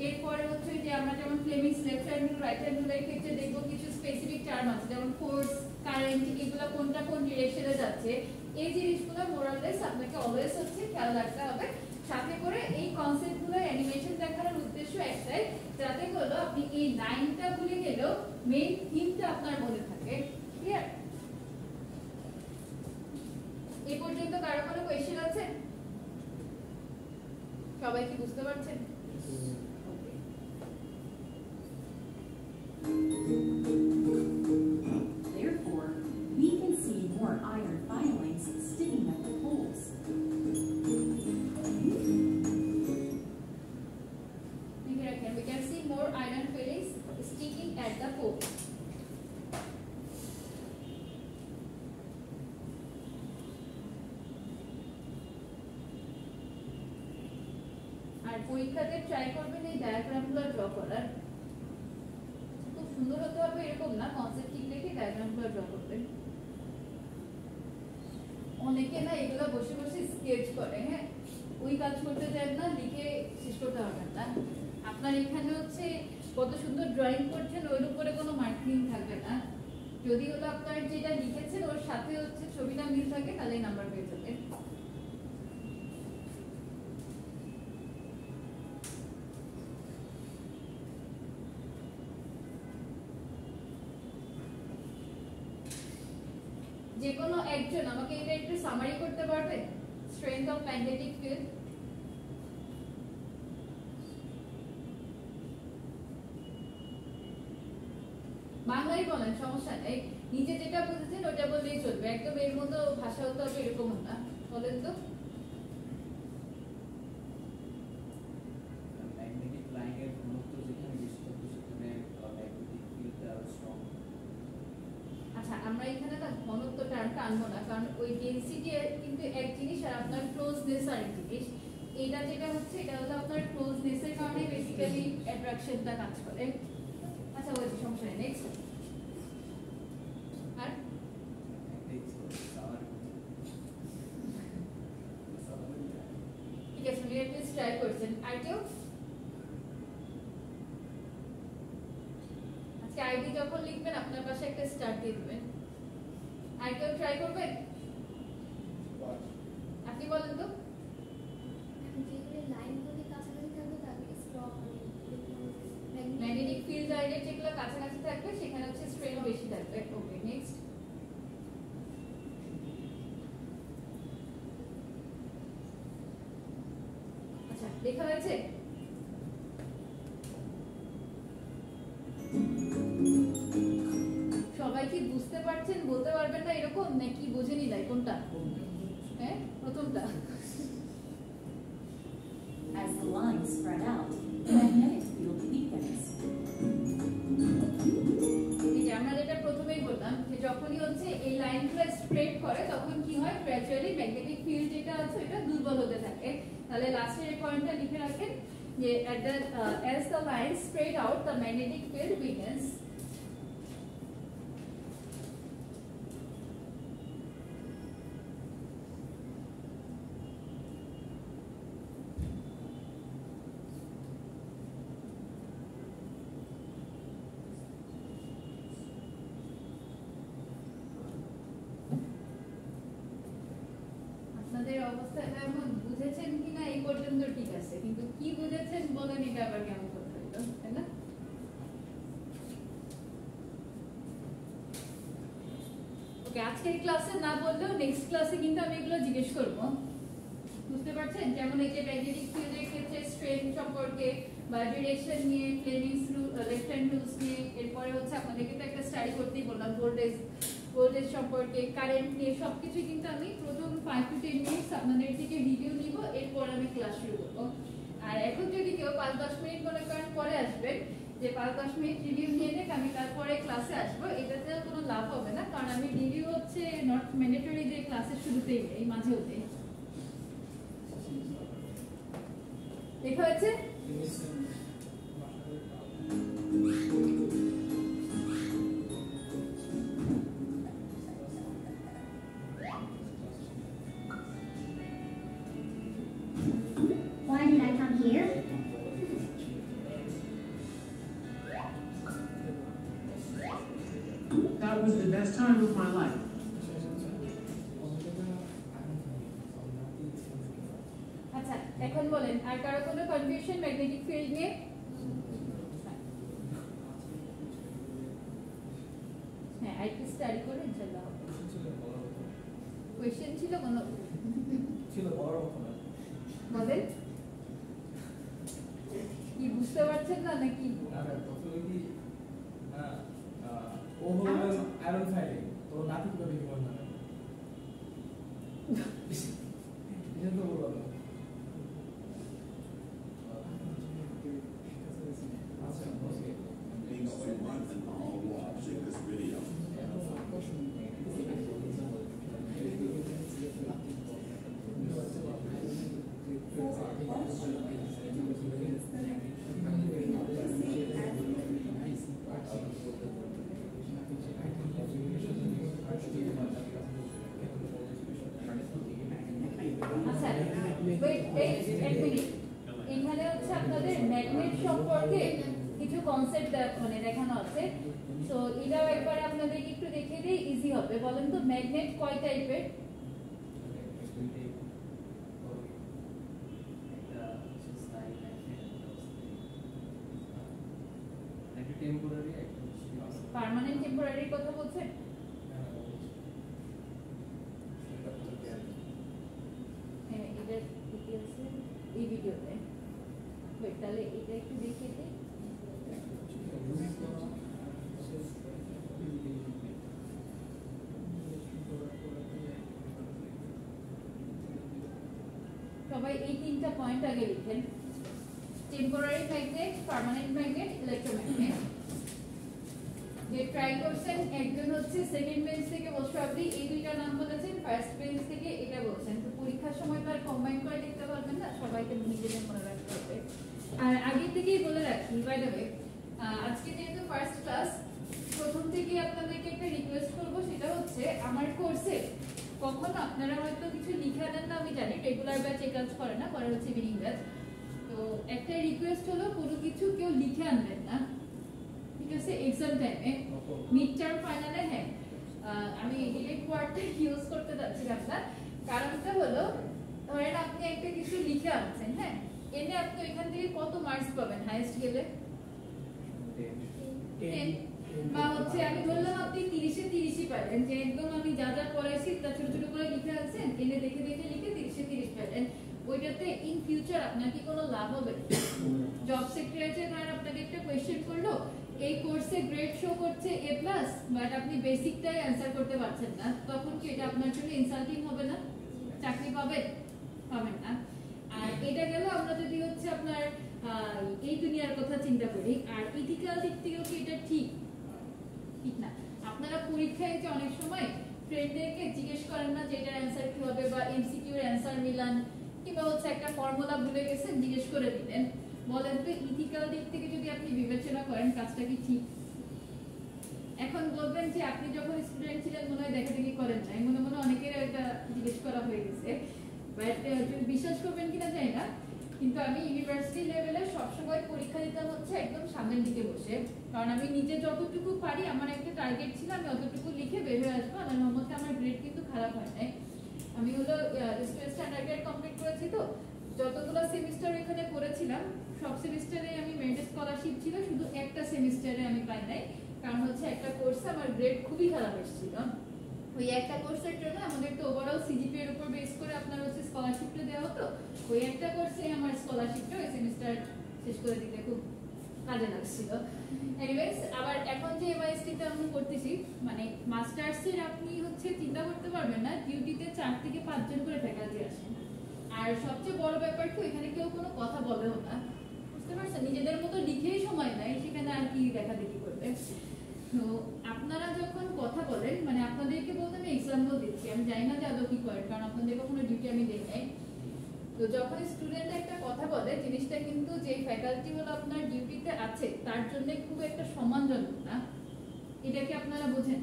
এরপরে হচ্ছে যে আমরা যেমন Fleming's left hand rule right hand রুলের ক্ষেত্রে দেখবো কিছু স্পেসিফিক টার্ম আছে যেমন ফোর্স, কারেন্ট, এগুলো কোনটা কোন ডিরেকশনে যাচ্ছে, এই জিনিসগুলো মোরাললেস আপনাকে অলওয়েজ হচ্ছে খেয়াল রাখতে হবে। সাথে করে এই কনসেপ্টগুলো অ্যানিমেশন দেখানোর উদ্দেশ্য একটাই, যাতে হলো আপনি এই লাইনটা ভুলে গেলেও মেইন থিমটা আপনার মনে থাকে। ক্লিয়ার? এই পর্যন্ত কারো কোনো কোয়েশ্চেন আছে? সবাই কি বুঝতে পারছেন? Therefore, we can see more iron filings sticking at the poles. We can see more iron filings sticking at the pole. আর পরীক্ষাতে ট্রাই করবেন এই ডায়াগ্রামগুলো ড্র করার। খুব সুন্দর হতে হবে এরকম না, কনসেপ্ট ঠিক রেখে ডায়াগ্রামগুলো ড্র করবেন। অনেকে না এগুলো বসে বসে স্কেচ করে, হ্যাঁ ওই কাজ করতে চান না, লিখে শেষ করতে পারবেন না। আপনার এখানে হচ্ছে কত সুন্দর ড্রয়িং করছেন ওর উপরে কোনো মার্কিং থাকবে না, যদি হলো আপনার যেটা লিখেছেন ওর সাথে হচ্ছে ছবিটা মিল থাকে তাহলে নাম্বার পেয়ে যাবেন। যে কোনো একজন আমাকে এটা একটু সামারি করতে পারবেন, স্ট্রেংথ অফ ম্যাগনেটিক ফিল্ড? বাংলায় বলেন, সমস্যা নেই, নিজে যেটা বুঝেছেন ওটা বললেই চলবে, একদম এর মতো ভাষা হতে হবে এরকম না। বলেন তো। ম্যাগনেটিক লাইনের ঘনত্ব যেখানে বেশি থাকে সেখানে ম্যাগনেটিক ফিল্ডটা স্ট্রং। আচ্ছা আমরা এখানে না ঘনত্ব টার্মটা আনবো না, কারণ ওই ডেনসিটি কিন্তু এক জিনিস আর আপনার ক্লোজনেস আরেক জিনিস। এটা যেটা হচ্ছে এটা হলো আপনার ক্লোজনেসের কারণে বেসিক্যালি অ্যাট্রাকশনটা কাজ করে। আচ্ছা ওই সমস্যা নেই। নেক্সট আর ঠিক আছে, আপনি প্লিজ ট্রাই করছেন। আর কেউ? আজকে আইডি যখন লিখবেন আপনার পাশে একটা স্টার দিয়ে দিবেন। আর কেউ ট্রাই করবেন? আপনি বলেন তো। ম্যাগনেটিক ফিল্ড লাইনের যেগুলো কাছাকাছি থাকবে সেখানে হচ্ছে স্ট্রেন বেশি থাকবে। Okay next. আচ্ছা লেখা হয়েছে? সবাই কি বুঝতে পারছেন? বলতে পারবেন না এরকম নাকি বোঝেনি? নাই কোনটা? হ্যাঁ প্রথমটা। As the lines spread out, the magnetic field weakens. এই যে আমরা যখনই হচ্ছে এই লাইনগুলো স্প্রেড করে তখন কি হয় গ্র্যাজুয়ালি ম্যাগনেটিক ফিল্ড যেটা আছে এটা দুর্বল হতে থাকে তাহলে লাস্টের এই পয়েন্টটা লিখে রাখেন যে as the lines spread out the magnetic field weakens আপনাদের অবস্থাটা এখন বুঝেছেন কিনা এই পর্যন্ত ঠিক আছে কিন্তু কি বুঝেছেন বলেন এটা আবার কেমন করতে হইলো তাই না ওকে আজকের ক্লাসে না বললেও নেক্সট ক্লাসে কিন্তু আমি এগুলো জিজ্ঞেস করব বুঝতে পারছেন যেমন এই যে ম্যাগনেটিক ফিল্ডের ক্ষেত্রে স্ট্রেন সম্পর্কে বা ডিরেকশন নিয়ে Fleming's rule left hand rules নিয়ে এরপরে হচ্ছে আপনাদেরকে তো একটা স্টাডি করতেই বললাম ভোল্টেজ সম্পর্কে কারেন্ট নিয়ে সবকিছু কিন্তু আমি প্রথম 5 to 10 মিনিটস আপনাদের থেকে রিভিউ নিব এরপর আমি ক্লাস শুরু করব আর এখন যদি কেউ 5-10 মিনিট মনে করেন পরে আসবেন যে 5-10 মিনিট রিভিউ নিয়ে নেক আমি তারপরে ক্লাসে আসবো এটাতে কোনো লাভ হবে না কারণ আমি রিভিউ হচ্ছে নট ম্যান্ডেটরি যে ক্লাসের শুরুতেই এই মাঝেও দেই দেখা হচ্ছে Why did I come here? That was the best time of my life. আচ্ছা এখন বলেন আর কারো কোনো কনফিউশন ম্যাগনেটিক ফিল্ড নিয়ে হ্যাঁ আইটি স্টাডি করে ইনশাআল্লাহ কোশ্চেন ছিল কোনো ছিল বড় কথা বলেন কি বুঝতে পারছেন না নাকি প্রথমে কি ও হলো আয়রন ফাইটিং তো নাতি করে কি বলনা এটা তো বলবো আচ্ছা ওকে Links to one and all watching this video. আচ্ছা ওয়েট এক মিনিট এখানে হচ্ছে আপনাদের ম্যাগনেট সম্পর্কে কিছু কনসেপ্ট মানে দেখানো আছে সো এটাও একবার আপনাদেরকে একটু দেখিয়ে দিই ইজি হবে বলেন তো ম্যাগনেট কয় টাইপের একটা টেম্পোরারি একটা পার্মানেন্ট টেম্পোরারি কথা বলছেন হ্যাঁ এটা কি আছে এই ভিডিওতে ওয়েট তাহলে এটা একটু দেখিয়ে দিই সবাই এই তিনটা পয়েন্ট আগে লিখেন টেম্পোরারি ম্যাগনেট পার্মানেন্ট ম্যাগনেট ইলেক্ট্রোম্যাগনেট যে ট্রাই করছেন একজন হচ্ছে সেকেন্ড বেঞ্চ থেকে বসে আপনি এই দুইটা নাম বলেছেন ফার্স্ট বেঞ্চ থেকে এটা বলছেন তো পরীক্ষার সময় তো আর কম্বাইন করে লিখতে পারবেন না সবাইকে নিজেদের মনে রাখতে হবে আর আগে থেকেই বলে রাখি বাই দ্য ওয়ে আজকে যেহেতু ফার্স্ট ক্লাস প্রথম থেকে আপনাদেরকে একটা রিকোয়েস্ট করব সেটা হচ্ছে আমার কোর্সে কখনো আপনারা হয়তো কিছু লিখে দেন না আমি জানি রেগুলার ব্যাচ এ কাজ করে না পরে হচ্ছে ইভিনিং ব্যাচ তো একটা রিকোয়েস্ট হলো কোনো কিছু কেউ লিখে আনবেন না ঠিক আছে এক্সাম টাইমে মিড টার্ম ফাইনালে হ্যাঁ আমি ডিরেক্ট ওয়ার্ডটা ইউজ করতে যাচ্ছিলাম না কারণটা হলো ধরেন আপনি একটা কিছু লিখে আনছেন হ্যাঁ এনে আপনি এখান থেকে কত মার্কস পাবেন হাইয়েস্ট গেলে 10 বা হচ্ছে আমি বললাম আপনি 30-এ 30ই পাবেন যে একদম আমি যা যা পড়াইছি তা ছোট ছোট করে লিখে আনছেন এনে দেখে দেখে লিখে 30-এ 30 পাবেন ওইটাতে ইন ফিউচার আপনার কি কোনো লাভ হবে জব সেক্টরে যে ধরেন আপনাকে একটা কোশ্চেন করলো এই কোর্সে গ্রেড শো করছে A+ বাট আপনি বেসিকটাই অ্যানসার করতে পারছেন না তখন কি এটা আপনার জন্য ইনসাল্টিং হবে না চাকরি পাবেন না আর এটা গেল আমরা যদি হচ্ছে আপনার এই দুনিয়ার কথা চিন্তা করি আর ইথিক্যাল দিক থেকেও কি এটা ঠিক না আপনারা পরীক্ষায় যে অনেক সময় ফ্রেন্ডদেরকে জিজ্ঞেস করেন না যে এটার অ্যান্সার কি হবে, বা এমসিকিউ এর অ্যান্সার মিলান, কিংবা হচ্ছে একটা ফর্মুলা ভুলে গেছে জিজ্ঞেস করে দিলেন, বলেন তো ইথিক্যাল দিক থেকে যদি আপনি বিবেচনা করেন কাজটা কি ঠিক? এখন বলবেন যে আপনি যখন স্টুডেন্ট ছিলেন মনে হয় দেখাদেখি করেন নাই, মনে মনে অনেকের এটা জিজ্ঞেস করা হয়ে গেছে, বাট বিশ্বাস করবেন কিনা জানি না, কিন্তু আমি ইউনিভার্সিটি লেভেলে সবসময় পরীক্ষা দিতাম হচ্ছে একদম সামনের দিকে বসে, কারণ আমি নিজে যতটুকু পারি আমার একটা টার্গেট ছিল আমি অতটুকু লিখে বের হয়ে আসবো। আর মধ্যে আমার গ্রেড কিন্তু খারাপ হয় নাই। আমি হলো স্ট্যান্ডার্ড গ্রেড কমপ্লিট করেছি, তো যতগুলো সেমিস্টার এখানে করেছিলাম সব সেমিস্টারে আমি মেরিট স্কলারশিপ ছিল, শুধু একটা সেমিস্টারে আমি পাই নাই, কারণ হচ্ছে একটা কোর্সে আমার গ্রেড খুবই খারাপ এসেছিল। ওই একটা কোর্সের জন্য আমাদের তো ওভারঅল সিজিপি এর উপর বেস করে আপনার হচ্ছে স্কলারশিপটা দেওয়া হতো, ওই একটা কোর্সে আমার স্কলারশিপটা ওই সেমিস্টার শেষ করে দিতে খুব কাজে লাগছিল। এনিওয়েজ, আবার এখন যে এমআইএসটিতে আমি করতেছি, মানে মাস্টার্সের আপনি হচ্ছে চিন্তা করতে পারবেন না, ডিউটিতে 4 থেকে 5 জন করে ফ্যাকাল্টি আসেন, আর সবচেয়ে বড় ব্যাপার কি এখানে কেউ কোনো কথা বলেও না, বুঝতে পারছেন? নিজেদের মতো লিখেই সময় নাই, সেখানে আর কি দেখাদেখি করবে। তো আপনারা যখন কথা বলেন, মানে আপনাদেরকে বলতে আমি এক্সাম্পল দিচ্ছি, আমি জানি না যে আদৌ কি করেন, কারণ আপনাদের কখনো ডিউটি আমি দেই নাই। তো যখন স্টুডেন্ট একটা কথা বলে, জিনিসটা কিন্তু যে ফ্যাকাল্টি হলো আপনার ডিউটিতে আছে তার জন্য খুব একটা সম্মানজনক না, এটা কি আপনারা বোঝেন?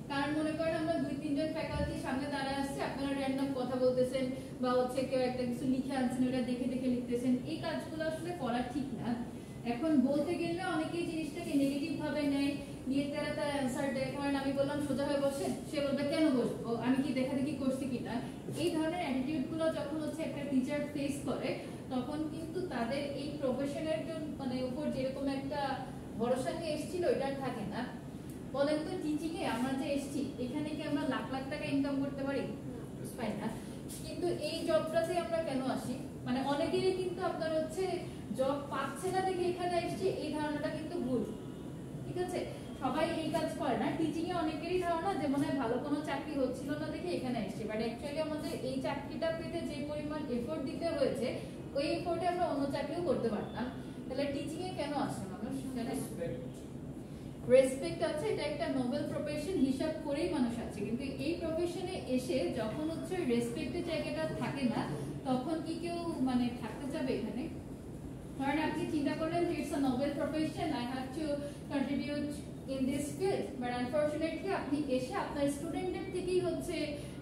কারণ মনে করেন আমরা 2-3 জন ফ্যাকাল্টি সামনে দাঁড়ায় আসছে, আপনারা র্যান্ডম কথা বলতেছেন, বা হচ্ছে কেউ একটা কিছু লিখে আনছেন, ওটা দেখে দেখে লিখতেছেন, এই কাজগুলো আসলে করা ঠিক না। এখন বলতে গেলে অনেকেই জিনিসটাকে নেগেটিভ ভাবে নেয়, নিয়ে তারা তার অ্যান্সার দেয়, কারণ আমি বললাম সোজা হয়ে বসে, সে বলবে কেন বসবো, আমি কি দেখাদেখি করছি কিনা। এই ধরনের অ্যাটিটিউড গুলো যখন হচ্ছে একটা টিচার ফেস করে, তখন কিন্তু তাদের এই প্রফেশনের জন্য মানে উপর যেরকম একটা ভরসা নিয়ে এসেছিল ওইটা থাকে না। বলেন তো টিচিং এ আমরা যে এসেছি, এখানে কি আমরা লাখ লাখ টাকা ইনকাম করতে পারি? পাই না। কিন্তু এই জবটাতে আমরা কেন আসি? মানে অনেকেরই কিন্তু আপনার হচ্ছে জব পাচ্ছে না দেখে এখানে এসেছি, এই ধারণাটা কিন্তু ভুল, ঠিক আছে? সবাই এই কাজ করে না। টিচিং এ অনেকেরই ধারণা যে মনে হয় ভালো কোনো চাকরি হচ্ছিল না দেখে এখানে এসেছি, বাট অ্যাকচুয়ালি আমাদের এই চাকরিটা পেতে যে পরিমাণ এফোর্ট দিতে হয়েছে, ওই এফোর্টে আমরা অন্য চাকরিও করতে পারতাম। তাহলে টিচিং এ কেন আসে মানুষ? রেসপেক্ট আছে, এটা একটা নোবেল প্রফেশন হিসাব করেই মানুষ আছে, কিন্তু এই প্রফেশনে এসে যখন হচ্ছে রেসপেক্টের জায়গাটা থাকে না, তখন কি কেউ মানে থাকতে যাবে এখানে? কারণ আপনি চিন্তা করলেন যে it's a noble profession, I have to contribute in this field, but unfortunately আপনি এসে আপনার স্টুডেন্টদের থেকেই হচ্ছে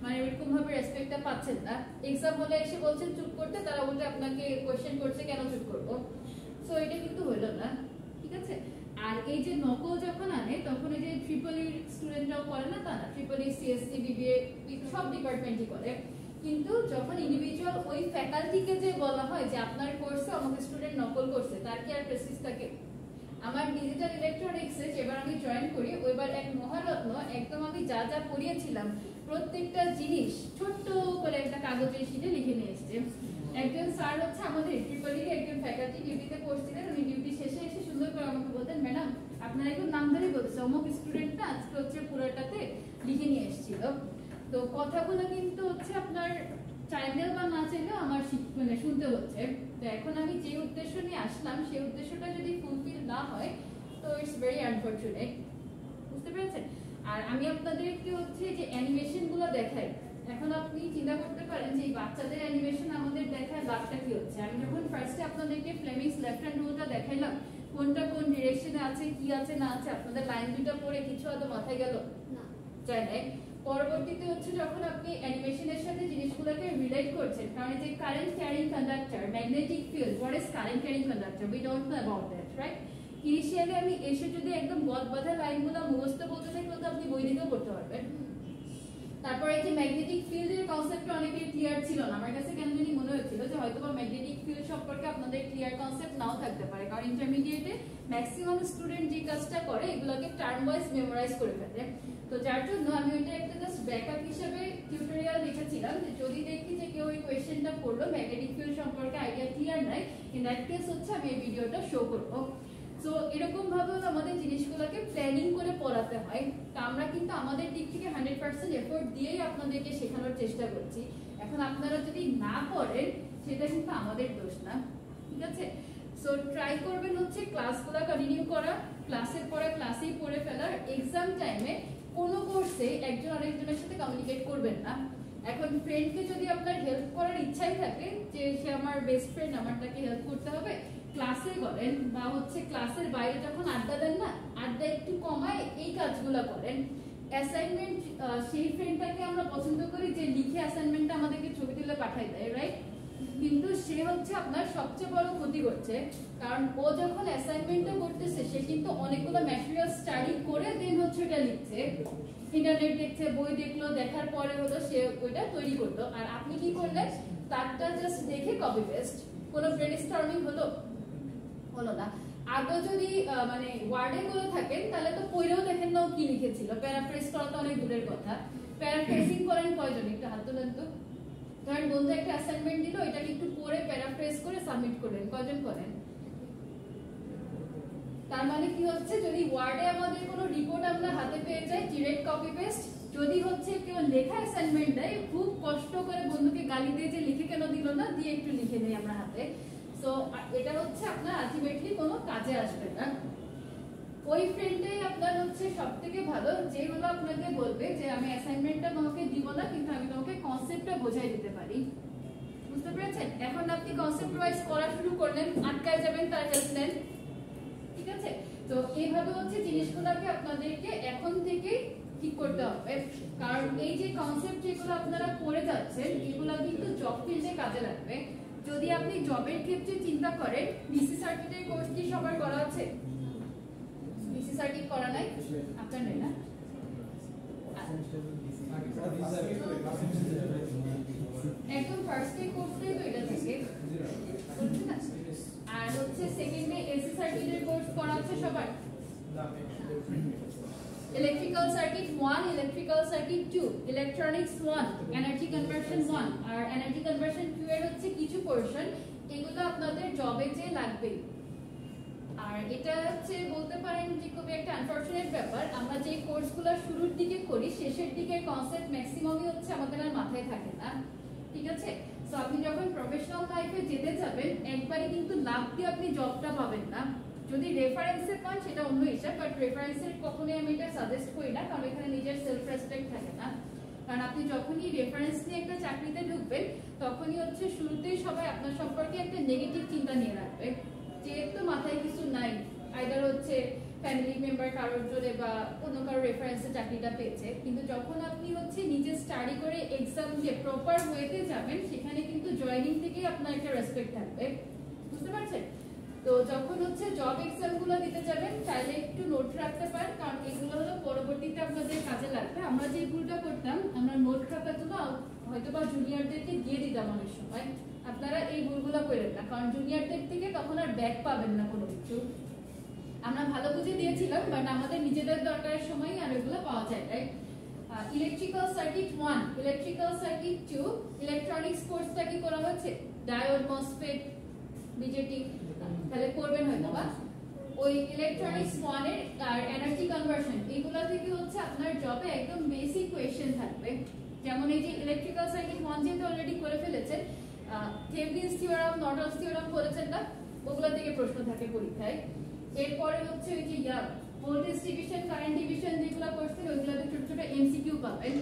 মানে এরকম ভাবে রেসপেক্টটা পাচ্ছেন না। এক্সাম হলে এসে বলছেন চুপ করতে, তারা বলতে আপনাকে কোয়েশ্চেন করছে কেন চুপ করবো। সো এটা কিন্তু হইলো না, ঠিক আছে? আর এই যে নকল যখন আনে, তখন এই যে ট্রিপল ই স্টুডেন্টরাও করে না, তা না, ট্রিপল ই, সিএসসি, বিবিএ সব ডিপার্টমেন্টই করে, কিন্তু যখন ইন্ডিভিজুয়াল ওই ফ্যাকাল্টিকে যে বলা হয় যে আপনার কোর্সে আমাকে স্টুডেন্ট নকল করছে, তার কি আর প্রেসিস থাকে? আমার ডিজিটাল ইলেকট্রনিক্সে যেবার আমি জয়েন করি, ওইবার এক মহারত্ন একদম আমি যা যা পড়িয়েছিলাম প্রত্যেকটা জিনিস ছোট্ট করে একটা কাগজের শিটে লিখে নিয়ে এসছে। একজন স্যার হচ্ছে আমাদের ট্রিপল ই একজন ফ্যাকাল্টি ডিউটিতে করছিলেন, উনি ডিউটি শেষে এসে সুন্দর করে আমাকে বলতেন, ম্যাডাম আপনার একদম নাম ধরে বলছে অমুক স্টুডেন্টটা আজকে হচ্ছে পুরোটাতে লিখে নিয়ে এসেছিল। তো কথাগুলো কিন্তু হচ্ছে আপনার চাইলেও বা না চাইলেও আমার মানে শুনতে হচ্ছে। তো এখন আমি যে উদ্দেশ্য নিয়ে আসলাম, সেই উদ্দেশ্যটা যদি ফুলফিল না হয়, তো ইটস ভেরি আনফরচুনেট, বুঝতে পেরেছেন? আর আমি আপনাদেরকে হচ্ছে যে অ্যানিমেশন গুলো দেখাই, এখন আপনি চিন্তা করতে পারেন যে বাচ্চাদের অ্যানিমেশন আমাদের দেখায় লাভটা কি হচ্ছে। আমি যখন ফার্স্টে আপনাদেরকে ফ্লেমিংস লেফট হ্যান্ড রুলটা দেখাইলাম, কোনটা কোন ডিরেকশনে আছে, কি আছে না আছে, আপনাদের লাইন দুটো পড়ে কিছু হয়তো মাথায় গেল না, যায় নাই। পরবর্তীতে হচ্ছে যখন আপনি অ্যানিমেশনের সাথে জিনিসগুলোকে রিলেট করছেন, কারণ যে current carrying conductor, magnetic field, what is current carrying conductor, we don't know about that, right? Initially আমি এসে যদি একদম গদ বাঁধা লাইনগুলো মুখস্থ বলতে থাকি, তো আপনি বই দিকেও পড়তে পারবেন। তারপরে এই যে ম্যাগনেটিক ফিল্ডের কনসেপ্টটা অনেকের ক্লিয়ার ছিল না, আমার কাছে কেন জানি মনে হচ্ছিল যে হয়তোবা ম্যাগনেটিক ফিল্ড সম্পর্কে আপনাদের ক্লিয়ার কনসেপ্ট নাও থাকতে পারে, কারণ ইন্টারমিডিয়েটে ম্যাক্সিমাম স্টুডেন্ট যে কাজটা করে এগুলোকে টার্ম ওয়াইজ মেমোরাইজ করে ফেলে। তো যার জন্য আমি ওইটা একটা জাস্ট ব্যাকআপ হিসেবে টিউটোরিয়াল লিখেছিলাম, যে যদি দেখি যে কেউ ওই কোয়েশ্চেনটা করলো, ম্যাগনেটিক ফিল্ড সম্পর্কে আইডিয়া ক্লিয়ার নাই, ইন দ্যাট কেস হচ্ছে আমি এই ভিডিওটা শো করবো। সো এরকম ভাবে আমাদের জিনিসগুলোকে প্ল্যানিং করে পড়াতে হয়। তো আমরা কিন্তু আমাদের দিক থেকে 100% এফোর্ট দিয়েই আপনাদেরকে শেখানোর চেষ্টা করছি। এখন আপনারা যদি না পড়েন, সেটা কিন্তু আমাদের দোষ না, ঠিক আছে? সো ট্রাই করবেন হচ্ছে ক্লাসগুলো কন্টিনিউ করা, ক্লাসের পরে ক্লাসেই পড়ে ফেলার, এক্সাম টাইমে কোনো কোর্সে একজন আরেকজনের সাথে কমিউনিকেট করবেন না। এখন ফ্রেন্ডকে যদি আপনার হেল্প করার ইচ্ছাই থাকে যে সে আমার বেস্ট ফ্রেন্ড, আমার তাকে হেল্প করতে হবে, ক্লাসে করেন বা হচ্ছে ক্লাসের বাইরে যখন আড্ডা দেন না, আড্ডা একটু কমায় এই কাজগুলো করেন। অ্যাসাইনমেন্ট সেই ফ্রেন্ডটাকে আমরা পছন্দ করি যে লিখে অ্যাসাইনমেন্টটা আমাদেরকে ছবি তুলে পাঠাই দেয়, রাইট? কিন্তু সে হচ্ছে আপনার সবচেয়ে বড় ক্ষতি করছে, কারণ ও যখন অ্যাসাইনমেন্টটা করতেছে সে কিন্তু অনেকগুলো ম্যাটেরিয়াল স্টাডি করে দেন হচ্ছে এটা লিখছে, ইন্টারনেট দেখছে, বই দেখলো, দেখার পরে হলো সে ওইটা তৈরি করলো। আর আপনি কি করলেন, তারটা জাস্ট দেখে কপি পেস্ট, কোনো ব্রেনস্টর্মিং হলো না। আগে যদি মানে ওয়ার্ডে করে থাকেন তাহলে তো পড়েও দেখেন না কি লিখেছিল, প্যারাফ্রেজ করা তো অনেক দূরের কথা। প্যারাফ্রেজিং করেন কয়জন, একটু হাত তোলেন তো। ধরেন বন্ধু একটা অ্যাসাইনমেন্ট দিল, এটাকে একটু পড়ে প্যারাফ্রেজ করে সাবমিট করেন, কয়জন করেন? তার মানে কি হচ্ছে, যদি ওয়ার্ডে আমাদের কোনো রিপোর্ট আমরা হাতে পেয়ে যাই, ডিরেক্ট কপি পেস্ট। যদি হচ্ছে কেউ লেখা অ্যাসাইনমেন্ট দেয়, খুব কষ্ট করে বন্ধুকে গালি দিয়ে যে লিখে কেন দিল না, দিয়ে একটু লিখে নেই আমরা হাতে। সো এটা হচ্ছে আপনার আলটিমেটলি কোনো কাজে আসবে না। ওই ফ্রেন্ডটাই আপনার হচ্ছে সবথেকে ভালো, যেগুলো আপনাকে বলবে যে আমি অ্যাসাইনমেন্টটা তোমাকে দিব না, কিন্তু আমি তোমাকে কনসেপ্টটা বোঝাই দিতে পারি। বুঝতে পেরেছেন? এখন আপনি কনসেপ্ট ওয়াইজ করা শুরু করলেন, আটকায় যাবেন, তার হেল্প নেন, ঠিক আছে? তো এইভাবে হচ্ছে জিনিসগুলোকে আপনাদেরকে এখন থেকে ঠিক করতে হবে, কারণ এই যে কনসেপ্ট যেগুলো আপনারা পড়ে যাচ্ছেন এগুলো কিন্তু জব ফিল্ডে কাজে লাগবে। যদি আপনি জবের ক্ষেত্রে চিন্তা করেন, বিসি সার্টিফিকেট কোর্স কি সবার করা আছে? বিসি সার্টিফিকেট করা নাই আপনার, নেই না? একদম ফার্স্টে কোর্সটাই তো এটা থেকে, আর হচ্ছে সেকেন্ডে এসি সার্কিটের কোর্স করা আছে সবার। Electrical circuit 1, electrical circuit 2, electronics 1, energy conversion 1 আর এনার্জি কনভার্সন 2 এর হচ্ছে কিছু পোরশন, এগুলো আপনাদের জবে যে লাগবে। আর এটা হচ্ছে বলতে পারেন যে খুবই একটা আনফরচুনেট ব্যাপার, আমরা যে কোর্সগুলো শুরুর দিকে করি শেষের দিকে কনসেপ্ট ম্যাক্সিমামই হচ্ছে আমাদের আর মাথায় থাকে না, ঠিক আছে? সো আপনি যখন প্রফেশনাল লাইফে যেতে যাবেন একবারে কিন্তু লাভ দিয়ে আপনি জবটা পাবেন না। যদি রেফারেন্সে পান সেটা অন্য হিসাব, বাট রেফারেন্সের কখনোই আমি এটা সাজেস্ট করি না, কারণ এখানে নিজের সেলফ রেসপেক্ট থাকে না। কারণ আপনি যখনই রেফারেন্স নিয়ে একটা চাকরিতে ঢুকবেন তখনই হচ্ছে শুরুতেই সবাই আপনার সম্পর্কে একটা নেগেটিভ চিন্তা নিয়ে রাখবে, যেহেতু মাথায় কিছু নাই, আইদার হচ্ছে ফ্যামিলি মেম্বার কারোর জোরে বা অন্য কারোর রেফারেন্সে চাকরিটা পেয়েছে। কিন্তু যখন আপনি হচ্ছে নিজে স্টাডি করে এক্সাম দিয়ে প্রপার ওয়েতে যাবেন, সেখানে কিন্তু জয়েনিং থেকেই আপনার একটা রেসপেক্ট থাকবে, বুঝতে পারছেন? তো যখন হচ্ছে জব এক্সামগুলো দিতে যাবেন চাইলে একটু নোট রাখতে পারেন, কারণ এগুলো হলো পরবর্তীতে আপনাদের কাজে লাগবে। আমরা যে ভুলটা করতাম, আমরা নোট খাতাগুলো হয়তো বা জুনিয়রদেরকে দিয়ে দিতাম অনেক সময়, আপনারা এই ভুলগুলো করেন না, কারণ জুনিয়রদের থেকে তখন আর ব্যাক পাবেন না কোনো কিছু। আমরা ভালো বুঝে দিয়েছিলাম, বাট আমাদের নিজেদের দরকারের সময় আর এগুলো পাওয়া যায়, right? Electrical circuit 1, electrical circuit 2, electronics কোর্সটা কি করা হচ্ছে? ডায়োড, মসফেট, বিজেটি, তাহলে করবেন হয়তো বা। ওই ইলেকট্রনিক্স 1 এর আর এনার্জি কনভার্সন এগুলা থেকে হচ্ছে আপনার জবে একদম বেসিক কোয়েশ্চেন থাকবে। যেমন এই যে ইলেকট্রিক্যাল সার্কিট 1 যেহেতু অলরেডি করে ফেলেছেন, থেভেনিনস থিওরাম, নর্টনস থিওরাম করেছেন না, ওগুলা থেকে প্রশ্ন থাকে পরীক্ষায়। এরপরে হচ্ছে ওই যে ভোল্টেজ ডিভিশন, কারেন্ট ডিভিশন যেগুলো করছেন ওইগুলোতে ছোট ছোট এমসিকিউ পাবেন।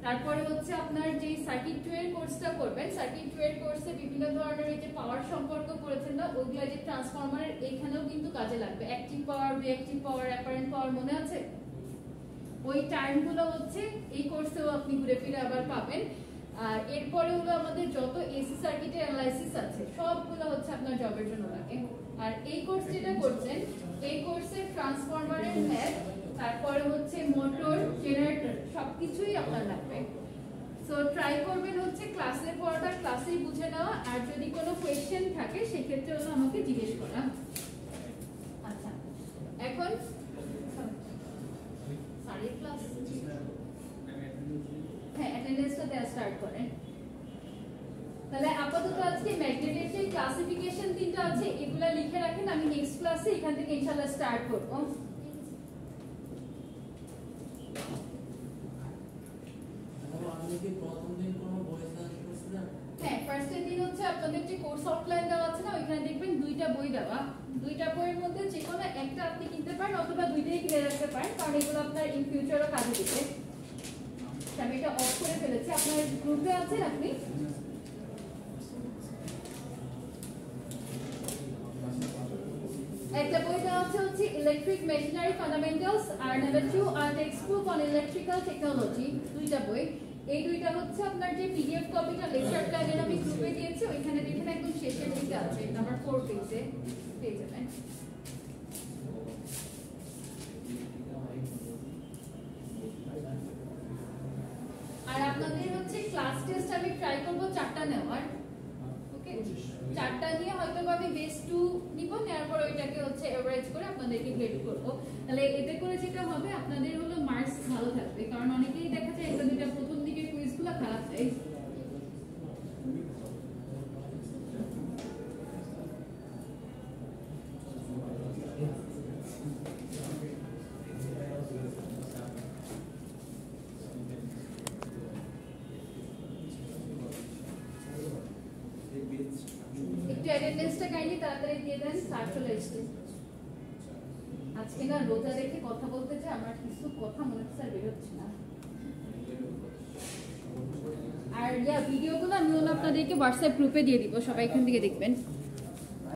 তারপরে হচ্ছে আপনার যে সার্কিট 2 এর কোর্সটা করবেন, সার্কিট 2 এর কোর্সে বিভিন্ন ধরনের এই যে পাওয়ার সম্পর্ক করেছেন না, ওইগুলো যে ট্রান্সফরমারের এইখানেও কিন্তু কাজে লাগবে। অ্যাক্টিভ পাওয়ার, রিঅ্যাক্টিভ পাওয়ার, অ্যাপারেন্ট পাওয়ার মনে আছে? ওই টার্মগুলো হচ্ছে এই কোর্সেও আপনি ঘুরে ফিরে আবার পাবেন। আর এরপরে হলো আমাদের যত এসি সার্কিটের অ্যানালাইসিস আছে সবগুলো হচ্ছে আপনার জবের জন্য লাগে। আর এই কোর্স যেটা করছেন, এই কোর্সে ট্রান্সফরমারের ম্যাথ, তারপরে হচ্ছে মোটর, জেনারেটর সবকিছুই আপনার লাগবে। সো ট্রাই করবেন হচ্ছে ক্লাসে পড়াটা ক্লাসেই বুঝে নেওয়া, আর যদি কোনো কোয়েশ্চেন থাকে সেক্ষেত্রে হলো আমাকে জিজ্ঞেস করা। আচ্ছা, এখন ক্লাস হ্যাঁ অ্যাটেন্ডেন্সটা দেওয়া স্টার্ট করেন। তাহলে আপাতত আজকে ম্যাগনেটের যে ক্লাসিফিকেশন তিনটা আছে এগুলা লিখে রাখেন, আমি নেক্সট ক্লাসে এখান থেকে ইনশাআল্লাহ স্টার্ট করব। হ্যাঁ, ফার্স্টের দিন হচ্ছে আপনাদের যে কোর্স আউটলাইন দেওয়া আছে না, ওইখানে দেখবেন দুইটা বই দেওয়া, দুইটা বইয়ের মধ্যে যে কোনো একটা আপনি কিনতে পারেন, কিনে রাখতে পারেন, কারণ এগুলো আপনার ইন ফিউচারও কাজে দিবে। আমি এটা অফ করে ফেলেছি। আপনার গ্রুপে আছেন আপনি? একটা বই দেওয়া হচ্ছে ইলেকট্রিক মেশিনারি ফান্ডামেন্টালস, আর নাম্বার 2 আর text book on electrical technology, দুইটা বই। এই দুইটা হচ্ছে আপনার যে পিডিএফ কপিটা লেকচার প্ল্যানের আমি গ্রুপে দিয়েছি, ওইখানে দেখেন একদম শেষের দিকে আছে, নাম্বার 4 পেজে পেয়ে যাবেন। আর আপনাদের হচ্ছে ক্লাস টেস্ট আমি ট্রাই করব 4টা নেওয়ার। ওকে, 4টা নিয়ে হয়তো আমি বেস 2 নিব, নেওয়ার পর ওইটাকে হচ্ছে এভারেজ করে আপনাদেরকে গ্রেড করব। তাহলে এতে করে যেটা হবে আপনাদের হলো মার্কস ভালো থাকবে, কারণ অনেকেই দেখা যায় একটা দুইটা প্রথম দিকের কুইজগুলো খারাপ যায়। একটু অ্যাটেন্ডেন্সটা কাইন্ডলি তাড়াতাড়ি দিয়ে দেন, স্যার চলে এসেছে। আজকে না রোজা রেখে কথা বলতে চাই, আমার কিছু কথা মনে হচ্ছে আর বের হচ্ছে না। আর ভিডিওগুলো আমি আপনাদেরকে হোয়াটসঅ্যাপ গ্রুপে দিয়ে দিব, সবাই এখান থেকে দেখবেন।